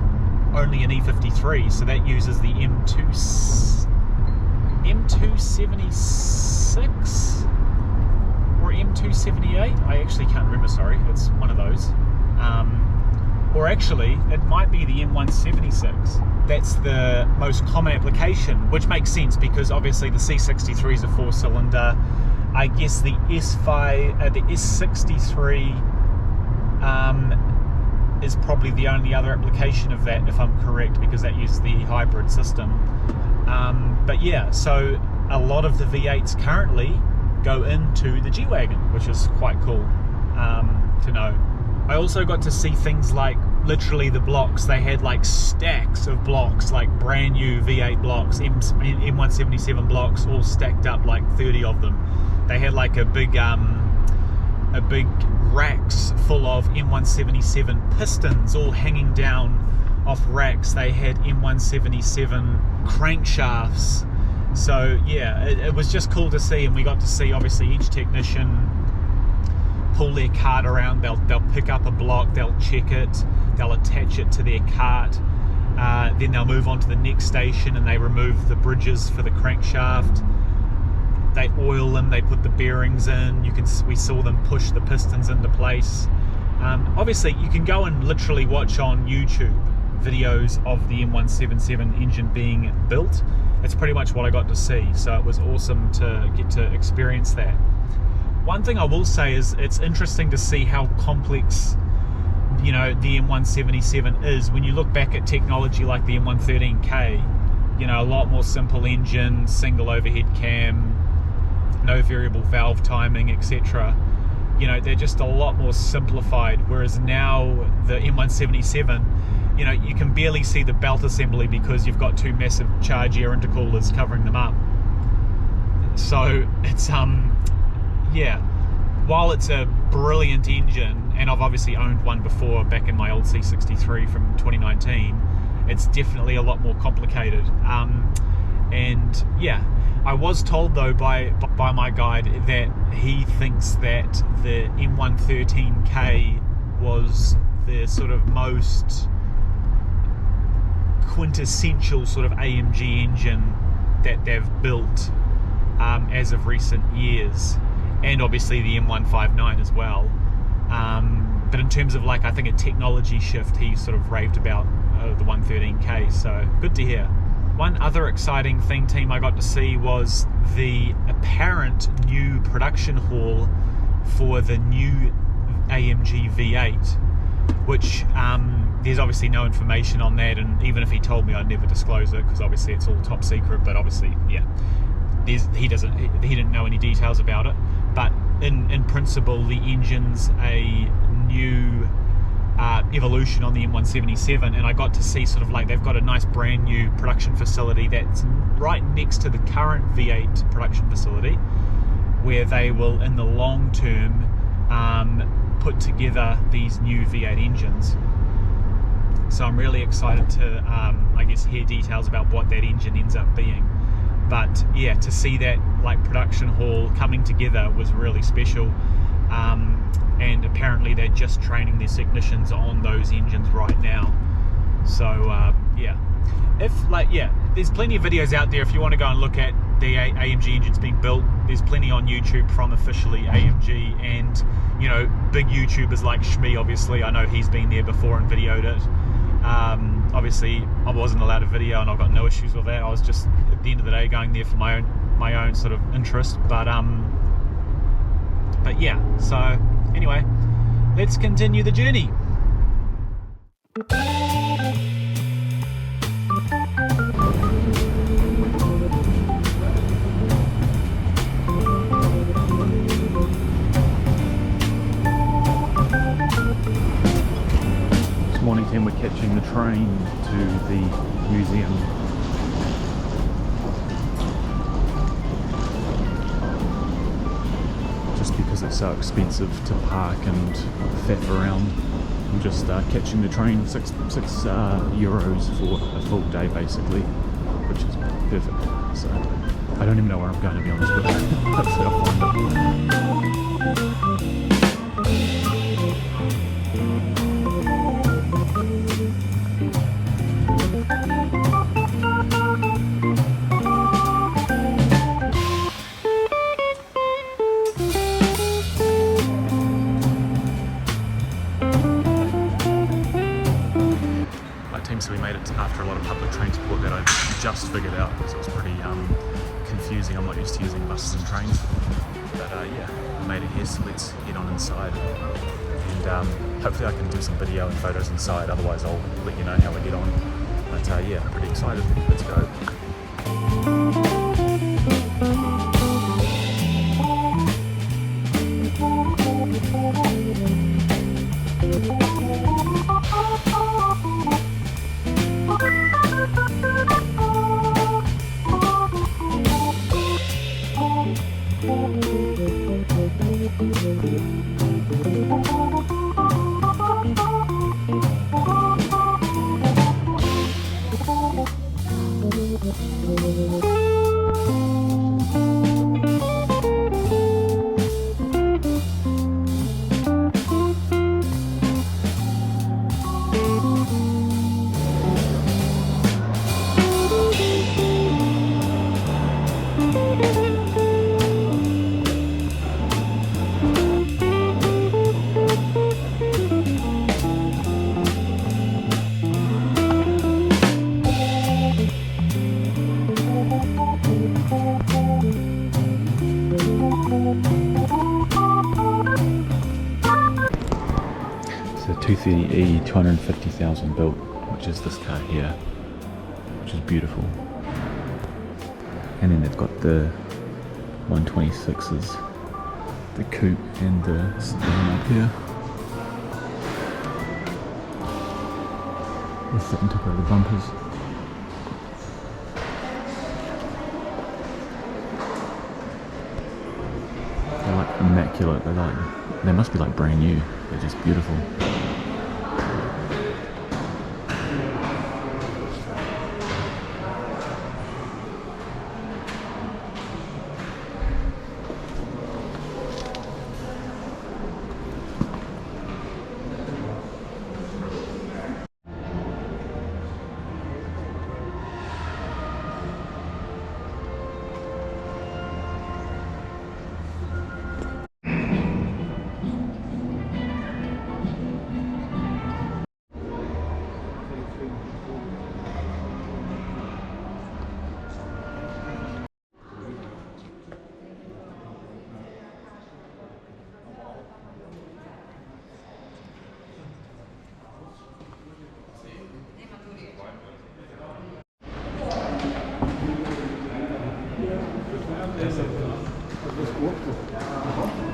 only an E53, so that uses the M276 or M278. I actually can't remember, sorry, it's one of those. Or actually, it might be the M176. That's the most common application, which makes sense because obviously the C63 is a 4-cylinder. I guess the S63 is probably the only other application of that, if I'm correct, because that uses the hybrid system. But yeah, so a lot of the V8s currently go into the G-Wagon, which is quite cool to know. I also got to see things like literally the blocks. They had like stacks of blocks, like brand new V8 blocks, M177 blocks, all stacked up, like 30 of them. They had like a big racks full of M177 pistons all hanging down off racks. They had M177 crankshafts. So yeah, it was just cool to see, and we got to see obviously each technician pull their cart around. They'll pick up a block, they'll check it, they'll attach it to their cart, then they'll move on to the next station and they remove the bridges for the crankshaft. They oil them, they put the bearings in. We saw them push the pistons into place. Obviously, you can go and literally watch on YouTube videos of the M177 engine being built. It's pretty much what I got to see, so it was awesome to get to experience that. One thing I will say is it's interesting to see how complex, you know, the M177 is. When you look back at technology like the M113K, you know, a lot more simple engine, single overhead cam, no variable valve timing, etc. You know, they're just a lot more simplified, whereas now the M177, you know, you can barely see the belt assembly because you've got 2 massive charge air intercoolers covering them up. So it's yeah, while it's a brilliant engine, and I've obviously owned one before back in my old C63 from 2019, it's definitely a lot more complicated. And yeah, I was told though by my guide that he thinks that the M113K was the sort of most quintessential sort of AMG engine that they've built as of recent years, and obviously the M159 as well. But in terms of like, I think a technology shift, he sort of raved about the 113K, so good to hear. One other exciting thing, team, I got to see was the apparent new production hall for the new AMG V8, which there's obviously no information on that, and even if he told me, I'd never disclose it because obviously it's all top secret. But obviously, yeah, he didn't know any details about it. But in principle, the engine's a new evolution on the M177, and I got to see sort of like they've got a nice brand new production facility that's right next to the current V8 production facility, where they will in the long term put together these new V8 engines. So I'm really excited to I guess hear details about what that engine ends up being. But yeah, to see that like production hall coming together was really special. And apparently they're just training their technicians on those engines right now. So yeah, there's plenty of videos out there if you want to go and look at the AMG engines being built. There's plenty on YouTube from officially AMG, and you know, big YouTubers like Shmi, obviously I know he's been there before and videoed it. Obviously I wasn't allowed a video and I've got no issues with that. I was just at the end of the day going there for my my own sort of interest, but yeah. So anyway, let's continue the journey. This morning, team, we're catching the train to the museum. Just because it's so expensive to park and faff around, I'm just catching the train, six euros for a full day basically, which is perfect. So I don't even know where I'm going, to be honest, but hopefully I'll find it. So we made it after a lot of public transport that I just figured out, because it was pretty confusing. I'm not used to using buses and trains, but yeah, I made it here, so let's head on inside, and hopefully I can do some video and photos inside, otherwise I'll let you know how we get on. But yeah, I'm pretty excited. Let's go. It's a 230e, 250,000 built, which is this car here, which is beautiful. And then they've got the 126s, the coupe and the sedan up here with the integrated bumpers. They're like immaculate. They must be like brand new. They're just beautiful.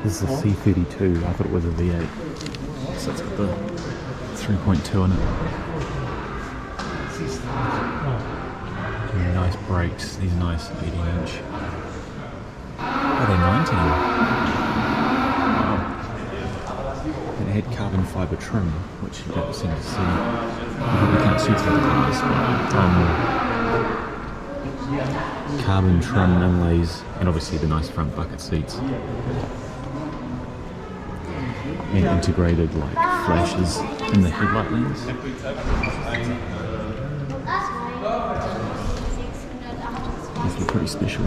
This is a C32, I thought it was a V8. So it's got the 3.2 in it. And nice brakes, these nice 18-inch. Oh, they're 19. Wow. And it had carbon fibre trim, which you don't seem to see. You can't see through the glass, but carbon trim inlays, and obviously the nice front bucket seats. And integrated like flashes in the headlight lens. These look pretty special.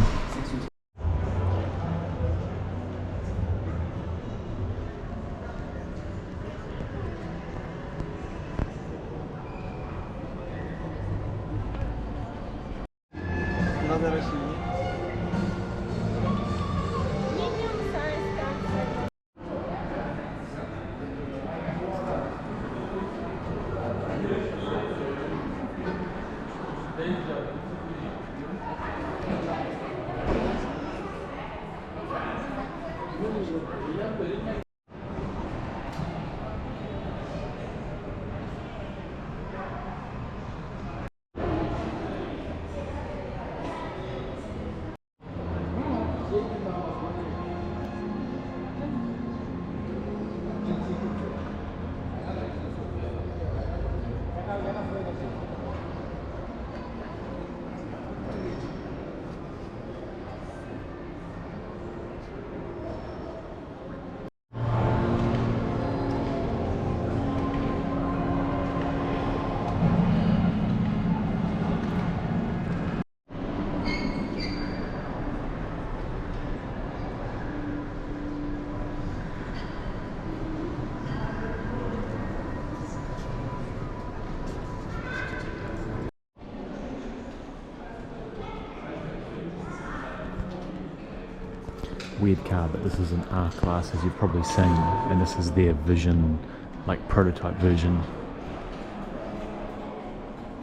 Weird car, but this is an R-Class, as you've probably seen, and this is their Vision, like prototype version.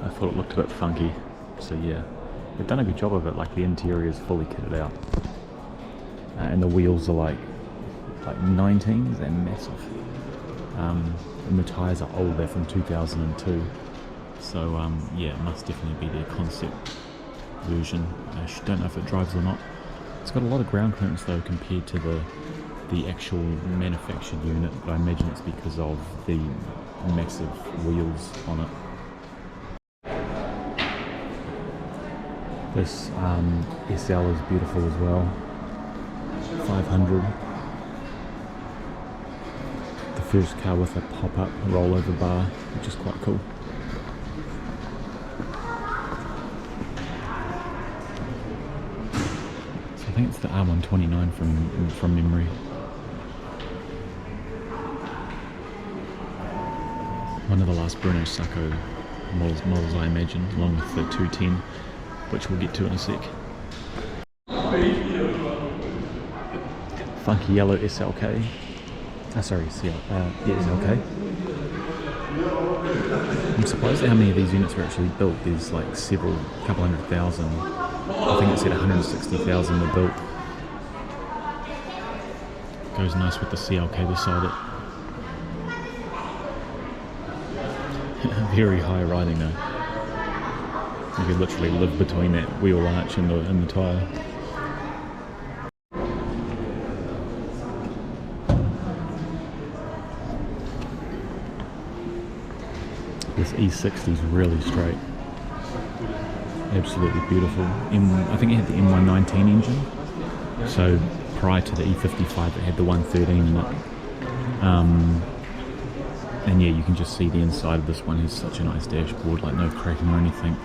I thought it looked a bit funky, so yeah, they've done a good job of it. Like the interior is fully kitted out, and the wheels are like 19s. They're massive, and the tyres are old. They're from 2002, so yeah, it must definitely be their concept version. I don't know if it drives or not. It's got a lot of ground clearance though compared to the actual manufactured unit, but I imagine it's because of the massive wheels on it. This SL is beautiful as well. 500. The first car with a pop-up rollover bar, which is quite cool. I think it's the R129 from memory. One of the last Bruno Sacco models I imagine, along with the 210, which we'll get to in a sec. Funky yellow SLK. Sorry, SLK. I'm surprised at how many of these units were actually built. There's like couple hundred thousand. I think it said 160,000 were built. Goes nice with the CLK beside it. Very high riding though. You could literally live between that wheel arch and the tyre. This E60 is really straight. Absolutely beautiful. I think it had the M119 engine. So prior to the E55 it had the 113 in it. And yeah, you can just see the inside of this one has such a nice dashboard, like no cracking or anything.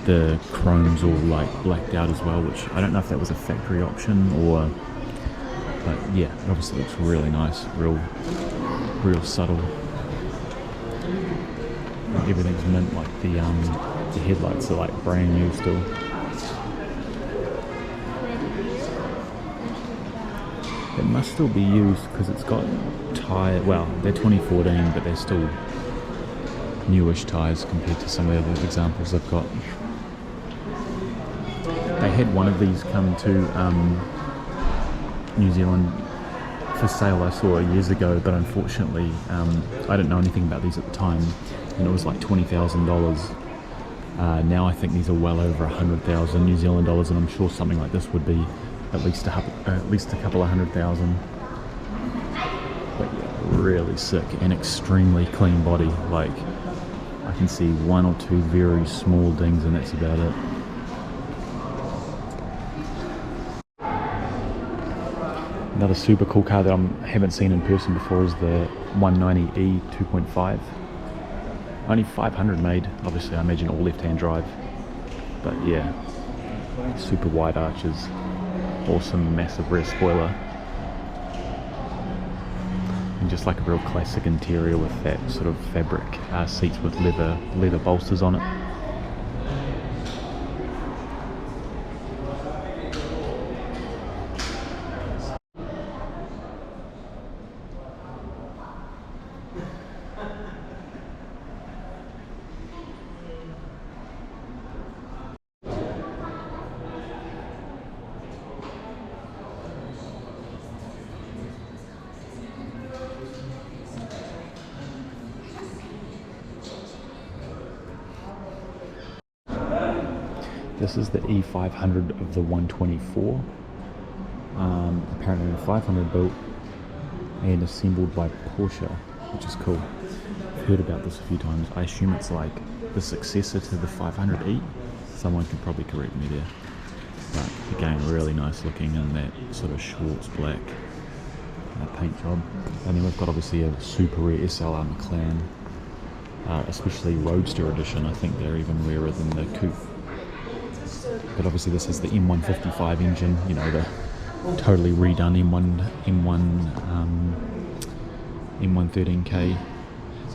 The chrome's all like blacked out as well, which I don't know if that was a factory option or, but yeah, it obviously looks really nice, real subtle. Everything's mint, like the headlights are like brand new still. It must still be used because it's got tyre, well, they're 2014, but they're still newish tyres compared to some of the other examples I've got. They had one of these come to New Zealand for sale, I saw years ago, but unfortunately I didn't know anything about these at the time, and it was like $20,000. Now I think these are well over 100,000 New Zealand dollars, and I'm sure something like this would be at least a couple of 100,000. But yeah, really sick and extremely clean body. Like I can see one or two very small dings, and that's about it. Another super cool car that I haven't seen in person before is the 190e 2.5. Only 500 made, obviously I imagine all left-hand drive. But yeah, super wide arches, awesome massive rear spoiler. And just like a real classic interior with that sort of fabric seats with leather bolsters on it. This is the E500 of the 124. Apparently a 500 built and assembled by Porsche, which is cool. I've heard about this a few times. I assume it's like the successor to the 500e. Someone can probably correct me there. But again, really nice looking in that sort of Schwartz black paint job. And then we've got obviously a super rare SLR McLaren, especially Roadster edition. I think they're even rarer than the coupe. But obviously this is the M155 engine, you know, the totally redone M113K.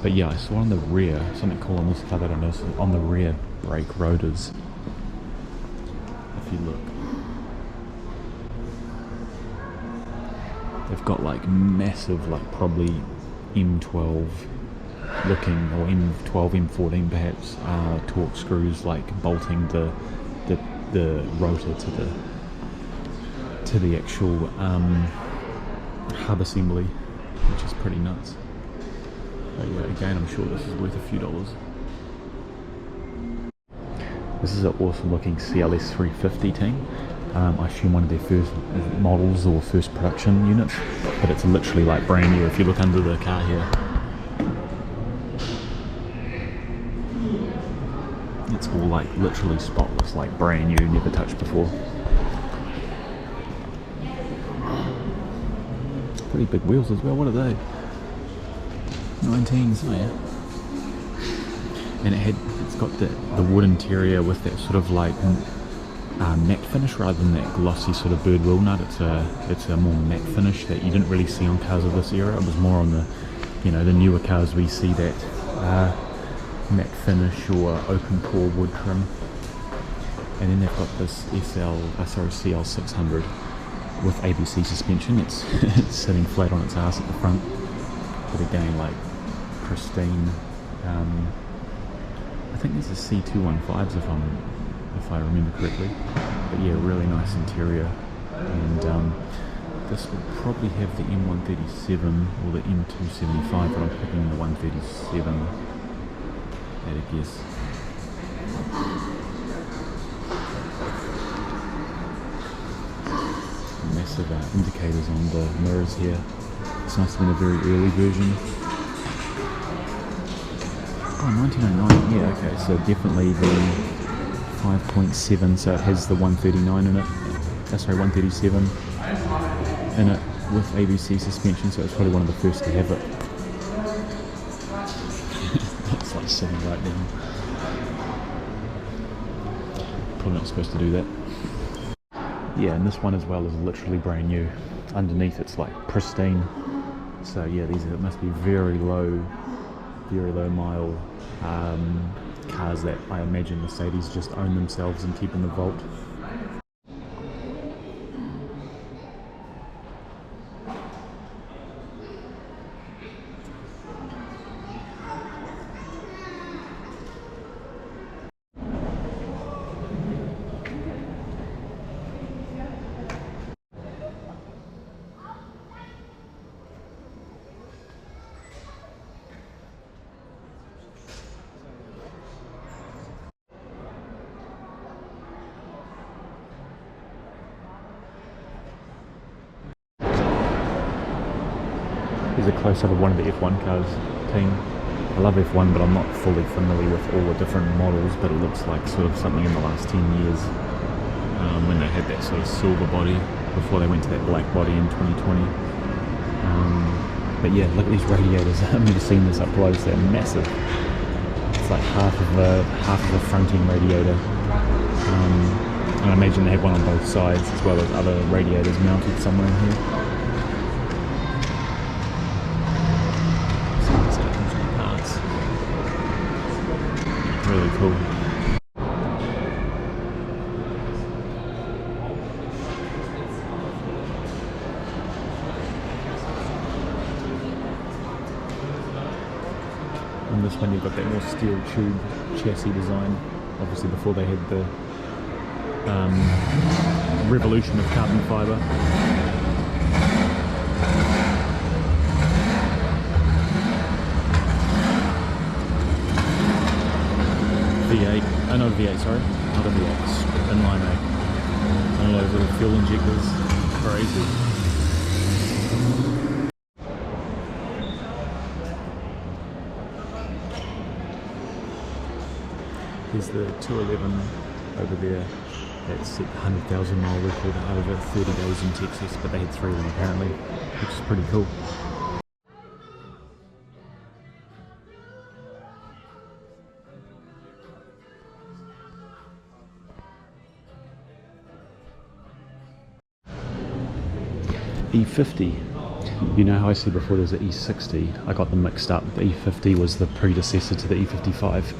But yeah, I saw on the rear, something cool on this car that I noticed, on the rear brake rotors. If you look, they've got like massive, like probably M12 looking, or M12, M14 perhaps, torque screws like bolting the rotor to the actual hub assembly, which is pretty nuts. But yeah, again, I'm sure this is worth a few dollars. This is an awesome looking CLS 350 team. I assume one of their first models or first production units, but it's literally like brand new. If you look under the car here, it's all like literally spotless, like brand new, never touched before. Pretty big wheels as well. What are they? 19s, oh yeah. And it's got the wood interior with that sort of like matte finish rather than that glossy sort of bird wheel nut. It's a more matte finish that you didn't really see on cars of this era. It was more on the, you know, the newer cars we see that matte finish or open pore wood trim. And then they've got this CL600 with ABC suspension. It's sitting flat on its ass at the front, but again, like pristine. I think these are C215s if I remember correctly. But yeah, really nice interior. And this will probably have the M137 or the M275, but I'm picking the 137 at a guess. Massive indicators on the mirrors here. This must have been a very early version. Oh, 1909, yeah, okay, so definitely the 5.7, so it has the 139 in it, sorry, 137 in it with ABC suspension, so it's probably one of the first to have it. It's like sitting right down. Probably not supposed to do that. Yeah, and this one as well is literally brand new. Underneath it's like pristine. So yeah, these must be very low mile cars that I imagine Mercedes just own themselves and keep in the vault. Here's a close-up of one of the F1 cars team. I love F1, but I'm not fully familiar with all the different models, but it looks like sort of something in the last 10 years when they had that sort of silver body before they went to that black body in 2020. But yeah, look at these radiators. I've never seen this up close. They're massive. It's like half of the fronting radiator. And I imagine they have one on both sides as well as other radiators mounted somewhere in here. Really cool. On this one you've got that more steel tube chassis design. Obviously before they had the revolution of carbon fibre. V8, not V8, sorry. Not in the box. Inline, all those little fuel injectors. Crazy. There's the 211 over there. That set the 100,000 mile record over 30 days in Texas, but they had 3 of them apparently, which is pretty cool. E50. You know how I said before there's an E60? I got them mixed up. The E50 was the predecessor to the E55.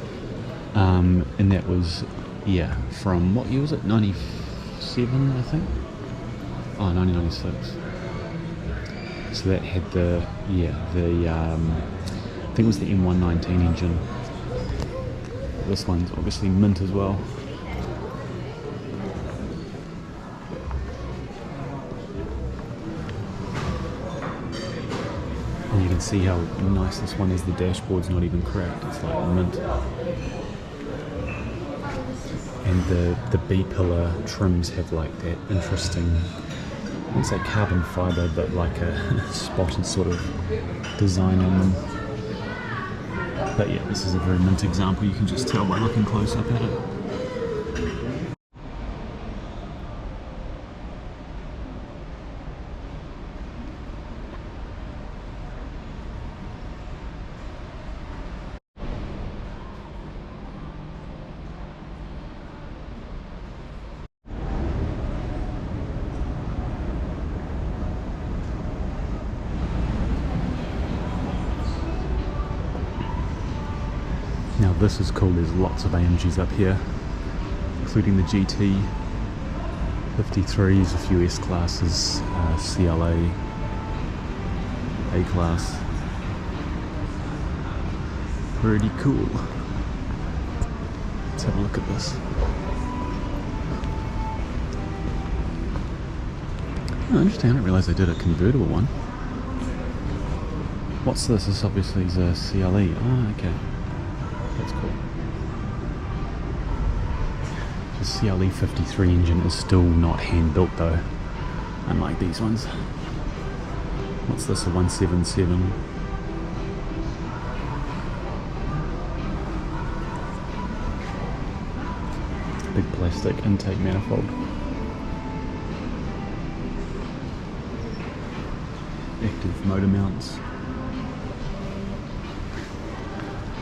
And that was, yeah, from what year was it? 97, I think? Oh, 1996. So that had the, yeah, the, I think it was the M119 engine. This one's obviously mint as well. And you can see how nice this one is. The dashboard's not even cracked, it's like mint. And the B-pillar trims have like that interesting, I wouldn't say carbon fibre, but like a spotted sort of design on them. But yeah, this is a very mint example, you can just tell by looking close up at it. Now this is cool, there's lots of AMGs up here, including the GT, 53s, a few S-classes, CLA, A-class. Pretty cool. Let's have a look at this. Oh, interesting, I didn't realise they did a convertible one. What's this? This obviously is a CLE. Oh, okay. That's cool. The CLE 53 engine is still not hand built though, unlike these ones. What's this, a 177? Big plastic intake manifold. Active motor mounts.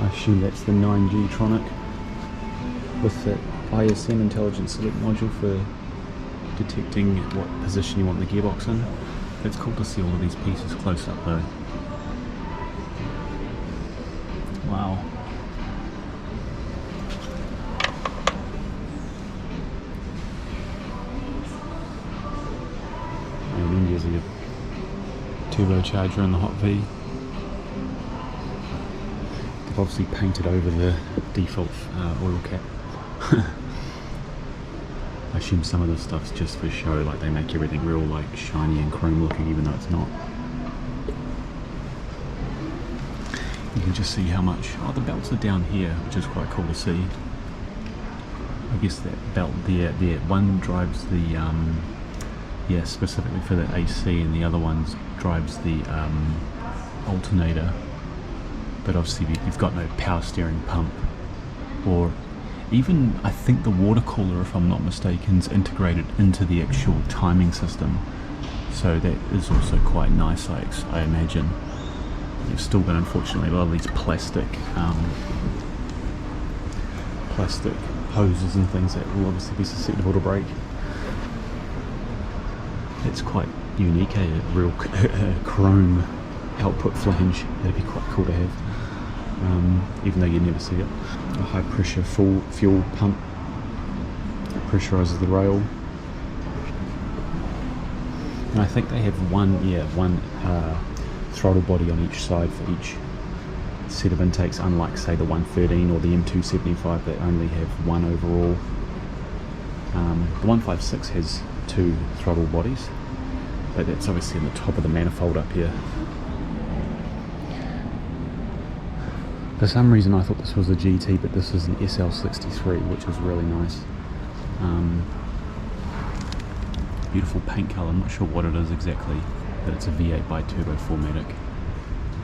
I assume that's the 9G Tronic with the ISM intelligent select module for detecting what position you want the gearbox in. It's cool to see all of these pieces close up though. Wow. And then there's a turbocharger in the hot V. Obviously painted over the default oil cap. I assume some of this stuff's just for show, like they make everything real like shiny and chrome looking even though it's not. You can just see how much, oh the belts are down here, which is quite cool to see. I guess that belt there, one drives the, yeah, specifically for the AC, and the other one drives the alternator. But obviously you've got no power steering pump, or even I think the water cooler, if I'm not mistaken, is integrated into the actual timing system, so that is also quite nice, I imagine. You've still got unfortunately a lot of these plastic hoses and things that will obviously be susceptible to break. It's quite unique, a real chrome output flange. That'd be quite cool to have. Even though you never see it. A high pressure full fuel pump pressurizes the rail, and I think they have one throttle body on each side for each set of intakes, unlike say the 113 or the M275 that only have one overall. The 156 has 2 throttle bodies, but that's obviously in the top of the manifold up here. For some reason I thought this was a GT, but this is an SL63, which is really nice. Beautiful paint colour. I'm not sure what it is exactly, but it's a V8 by turbo 4MATIC,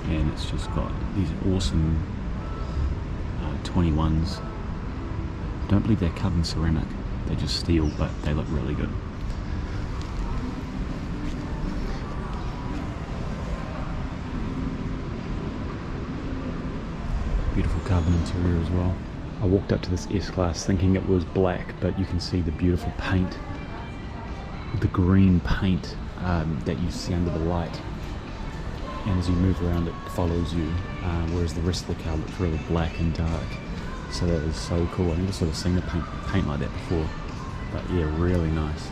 and it's just got these awesome 21s. Don't believe they're carbon ceramic, they're just steel, but they look really good. Beautiful carbon interior as well. I walked up to this S-Class thinking it was black, but you can see the beautiful paint, the green paint that you see under the light, and as you move around it follows you, whereas the rest of the car looks really black and dark. So that is so cool. I've never sort of seen a paint like that before, but yeah, really nice.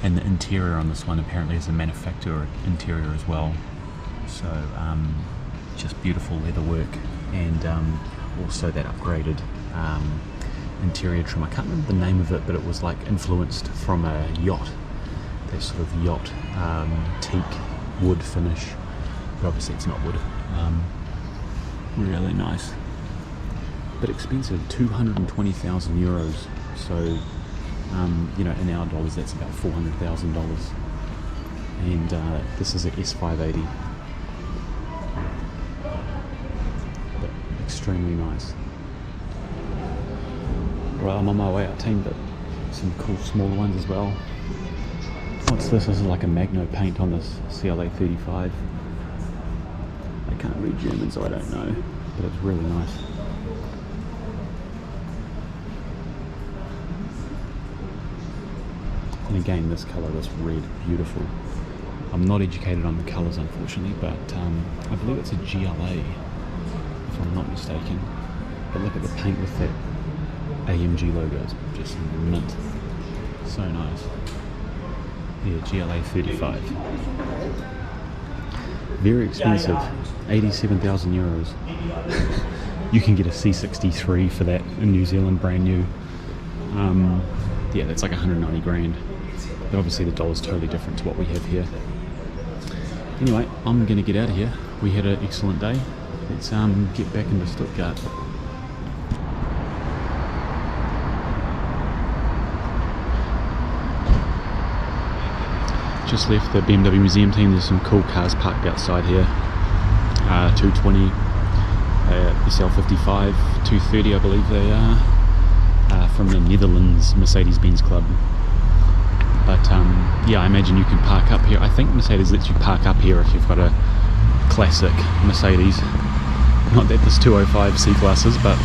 And the interior on this one apparently is a manufacturer interior as well. So just beautiful leather work, and also that upgraded interior trim. I can't remember the name of it, but it was like influenced from a yacht, that sort of yacht teak wood finish, but obviously it's not wood. Really nice, but expensive, 220,000 euros. So you know, in our dollars that's about $400,000, and this is a S580, but extremely nice. Right, I'm on my way out, team, but some cool smaller ones as well. What's this? This is like a Magno paint on this CLA 35. I can't read German, so I don't know, but it's really nice. And again, this colour, this red, beautiful. I'm not educated on the colours, unfortunately, but I believe it's a GLA, if I'm not mistaken. But look at the paint with that AMG logo, it's just mint. So nice. Yeah, GLA 35. Very expensive, 87,000 euros. You can get a C63 for that in New Zealand, brand new. Yeah, that's like 190 grand. But obviously the dollar's totally different to what we have here. Anyway, I'm going to get out of here. We had an excellent day. Let's get back into Stuttgart. Just left the BMW Museum team. There's some cool cars parked outside here. 220, SL55, 230 I believe they are, from the Netherlands Mercedes-Benz Club. But yeah, I imagine you can park up here. I think Mercedes lets you park up here if you've got a classic Mercedes. Not that there's 205 C-classes, but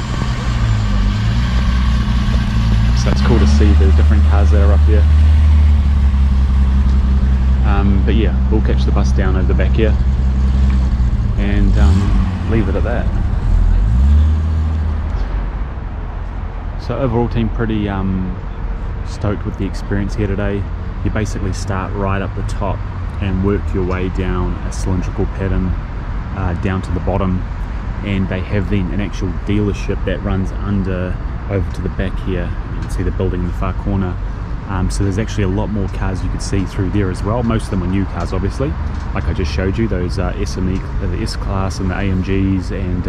so it's cool to see the different cars that are up here. But yeah, we'll catch the bus down over the back here and leave it at that. So overall, team, pretty stoked with the experience here today. You basically start right up the top and work your way down a cylindrical pattern down to the bottom, and they have then an actual dealership that runs under over to the back here. You can see the building in the far corner. So there's actually a lot more cars you could see through there as well. Most of them are new cars, obviously, like I just showed you, those SME, the S-Class and the AMGs, and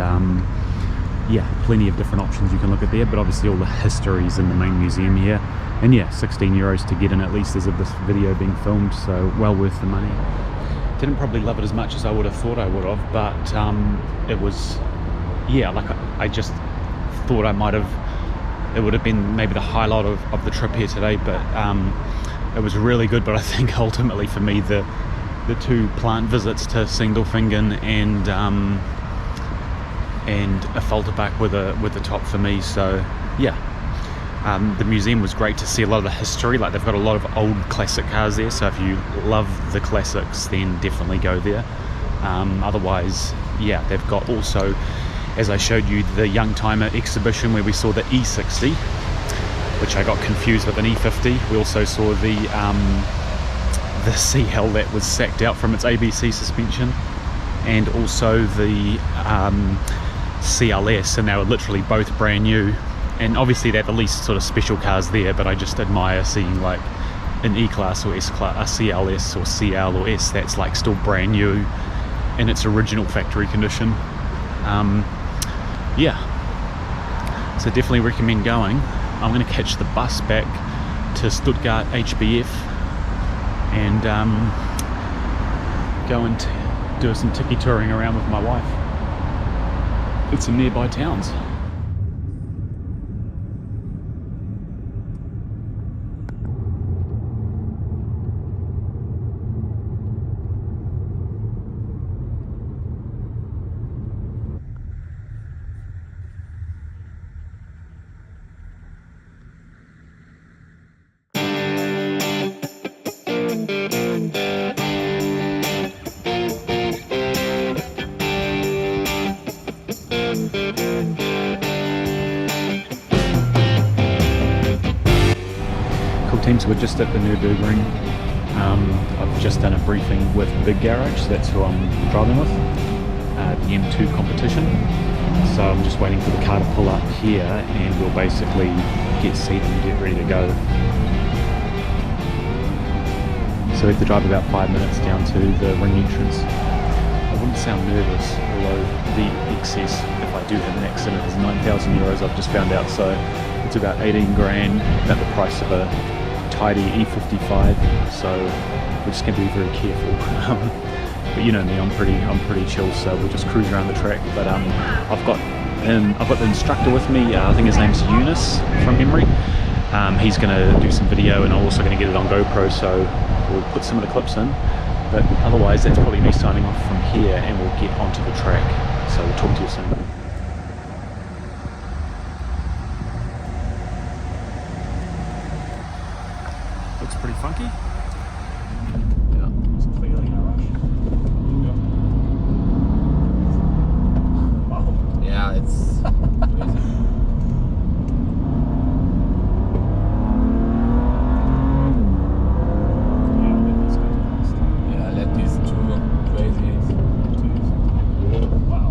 yeah, plenty of different options you can look at there, but obviously all the history's in the main museum here. And yeah, 16 euros to get in, at least as of this video being filmed, so well worth the money. Didn't probably love it as much as I would have thought I would have, but it was, yeah, like I just thought I might have, it would have been maybe the highlight of the trip here today, but it was really good. But I think ultimately for me, the two plant visits to Sindelfingen and Affalterbach were the top for me. So yeah, the museum was great to see a lot of the history. Like, they've got a lot of old classic cars there, so if you love the classics, then definitely go there. Otherwise, yeah, they've got also, as I showed you, the Young Timer exhibition where we saw the E60, which I got confused with an E50. We also saw the CL that was sacked out from its ABC suspension, and also the CLS, and they were literally both brand new. And obviously they're the least sort of special cars there, but I just admire seeing like an E-Class or S-Class, a CLS or CL or S that's like still brand new in its original factory condition. Yeah, So definitely recommend going. I'm going to catch the bus back to Stuttgart HBF and go and do some tiki touring around with my wife at some nearby towns. So we're just at the Nürburgring. I've just done a briefing with Big Garage, that's who I'm driving with, the M2 competition. So I'm just waiting for the car to pull up here and we'll basically get seated and get ready to go. So we have to drive about 5 minutes down to the ring entrance. I wouldn't sound nervous, although the excess, if I do have an accident, is 9,000 euros I've just found out, so it's about 18 grand, about the price of a tidy E55, so we're just going to be very careful. But you know me, I'm pretty chill, so we'll just cruise around the track. But I've got the instructor with me. I think his name's Eunice from memory. He's going to do some video, and I'm also going to get it on GoPro, so we'll put some of the clips in. But otherwise, that's probably me signing off from here, and we'll get onto the track. So we'll talk to you soon. Looks pretty funky. Yeah, it's clearly in a rush. Wow. Yeah, it's crazy. Yeah, let these two crazies. Wow.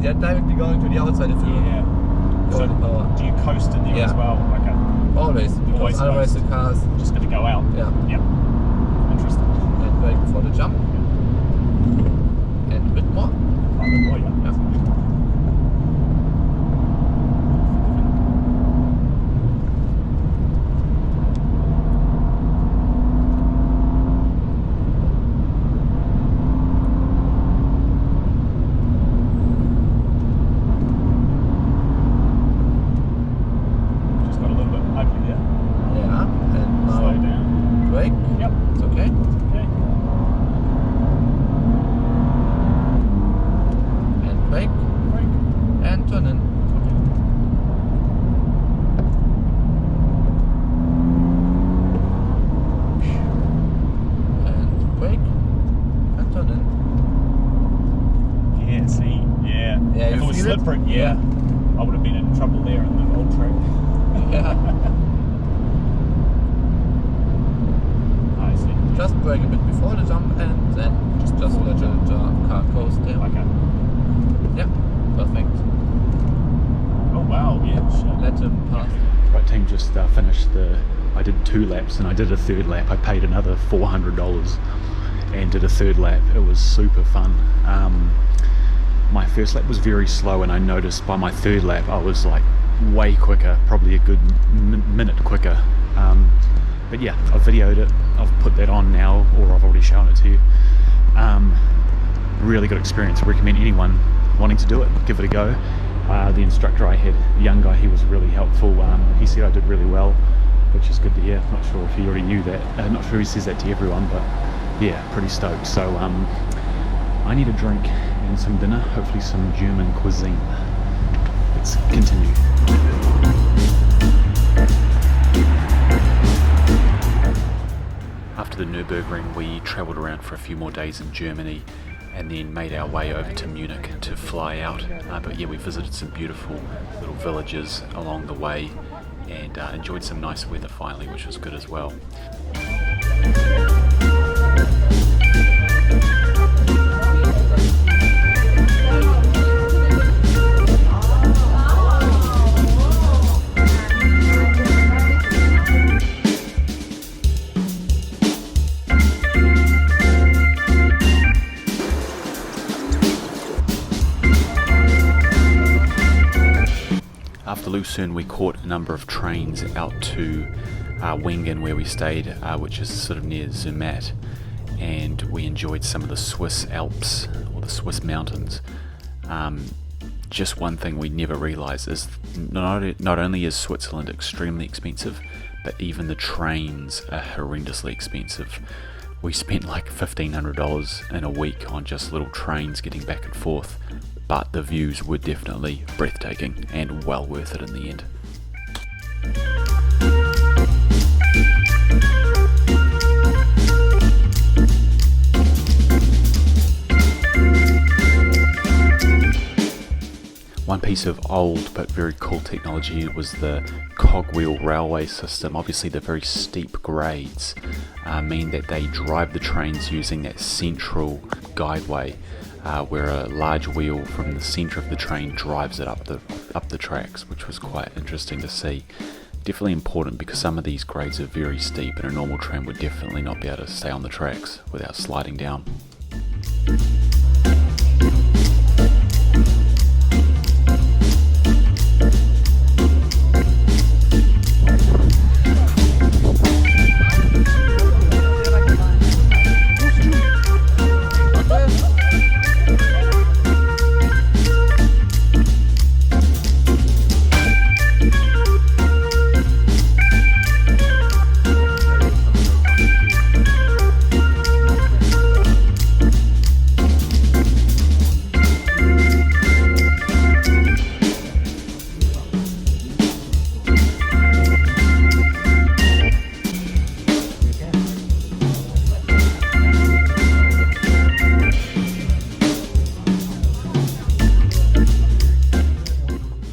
They're directly going to the outside if you go the power. Do you coast in there as well? Okay. Always, because otherwise the car's just going to go out. Yeah. Interesting. brake before the jump. And a bit more. A bit more, yeah. Yeah. Slippery, yeah. I would have been in trouble there in the old track. Yeah. I see. Just brake a bit before the jump and then just let the car coast there. Okay. Yeah, perfect. Oh wow, yeah, sure. Let him pass. Right, team just finished I did 2 laps and I did a 3rd lap. I paid another $400 and did a 3rd lap. It was super fun. My first lap was very slow and I noticed by my 3rd lap I was like way quicker, probably a good minute quicker. But yeah, I've videoed it, I've put that on now, or I've already shown it to you. Really good experience. I recommend anyone wanting to do it, give it a go. The instructor I had, the young guy, he was really helpful. He said I did really well, which is good to hear. Not sure if he already knew that. Not sure he says that to everyone, but yeah, pretty stoked. So I need a drink and some dinner, hopefully some German cuisine. Let's continue. After the Nürburgring, we travelled around for a few more days in Germany and then made our way over to Munich to fly out. But yeah, we visited some beautiful little villages along the way and enjoyed some nice weather finally, which was good as well. After Lucerne, we caught a number of trains out to Wengen, where we stayed, which is sort of near Zermatt, and we enjoyed some of the Swiss Alps, or the Swiss mountains. Just one thing we never realised is not only is Switzerland extremely expensive, but even the trains are horrendously expensive. We spent like $1,500 in a week on just little trains getting back and forth, but the views were definitely breathtaking and well worth it in the end. One piece of old but very cool technology was the cogwheel railway system. Obviously the very steep grades mean that they drive the trains using that central guideway, where a large wheel from the centre of the train drives it up the tracks, which was quite interesting to see. Definitely important because some of these grades are very steep and a normal train would definitely not be able to stay on the tracks without sliding down.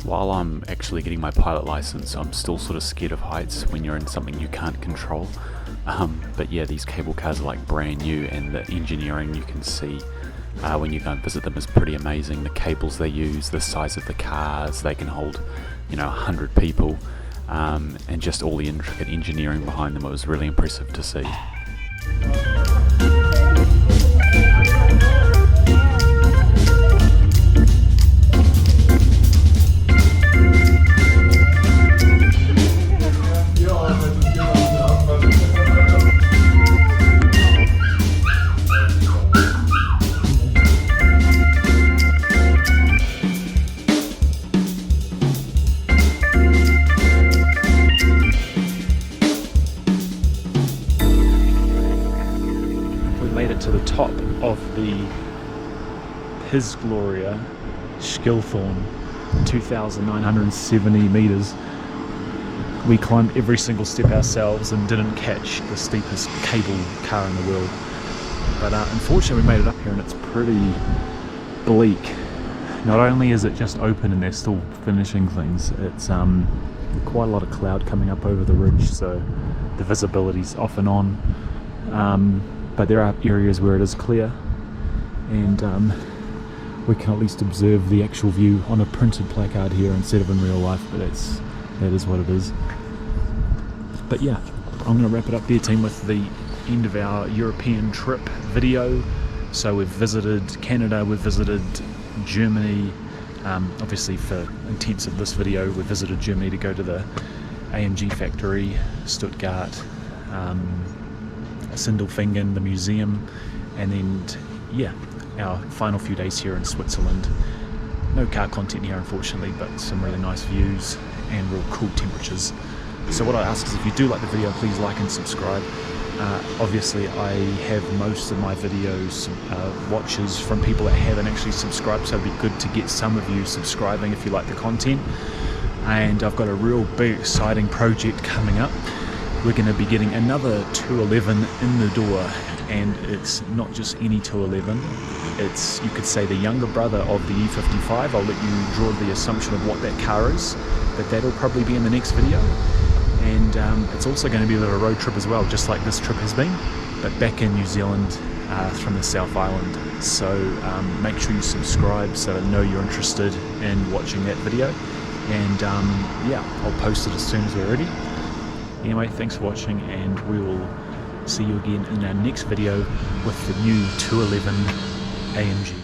While I'm actually getting my pilot license, I'm still sort of scared of heights when you're in something you can't control. But yeah, these cable cars are like brand new, and the engineering you can see when you go and visit them is pretty amazing. The cables they use, the size of the cars, they can hold 100 people, and just all the intricate engineering behind them. It was really impressive to see. of the His Gloria Skilthorne, 2,970 meters. We climbed every single step ourselves and didn't catch the steepest cable car in the world. But unfortunately we made it up here and it's pretty bleak. Not only is it just open and they're still finishing things, it's quite a lot of cloud coming up over the ridge, so the visibility's off and on. But there are areas where it is clear, and we can at least observe the actual view on a printed placard here instead of in real life, but that is what it is. But yeah, I'm going to wrap it up there, team, with the end of our European trip video. So we've visited Canada, we've visited Germany, obviously for intents of this video we visited Germany to go to the AMG factory, Stuttgart, Sindelfingen, the museum, and then yeah, our final few days here in Switzerland. No car content here unfortunately, but some really nice views and real cool temperatures. So what I ask is, if you do like the video, please like and subscribe. Obviously I have most of my videos watches from people that haven't actually subscribed, so it'd be good to get some of you subscribing if you like the content. And I've got a real big exciting project coming up. We're going to be getting another 211 in the door, and it's not just any 211, it's, you could say, the younger brother of the E55. I'll let you draw the assumption of what that car is, but that'll probably be in the next video. And it's also going to be a little road trip as well, just like this trip has been, but back in New Zealand from the South Island. So make sure you subscribe so I know you're interested in watching that video, and yeah, I'll post it as soon as we're ready. Anyway, thanks for watching, and we will see you again in our next video with the new 211 AMG.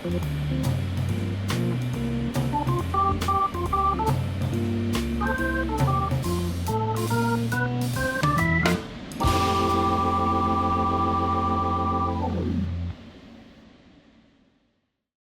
Thank you.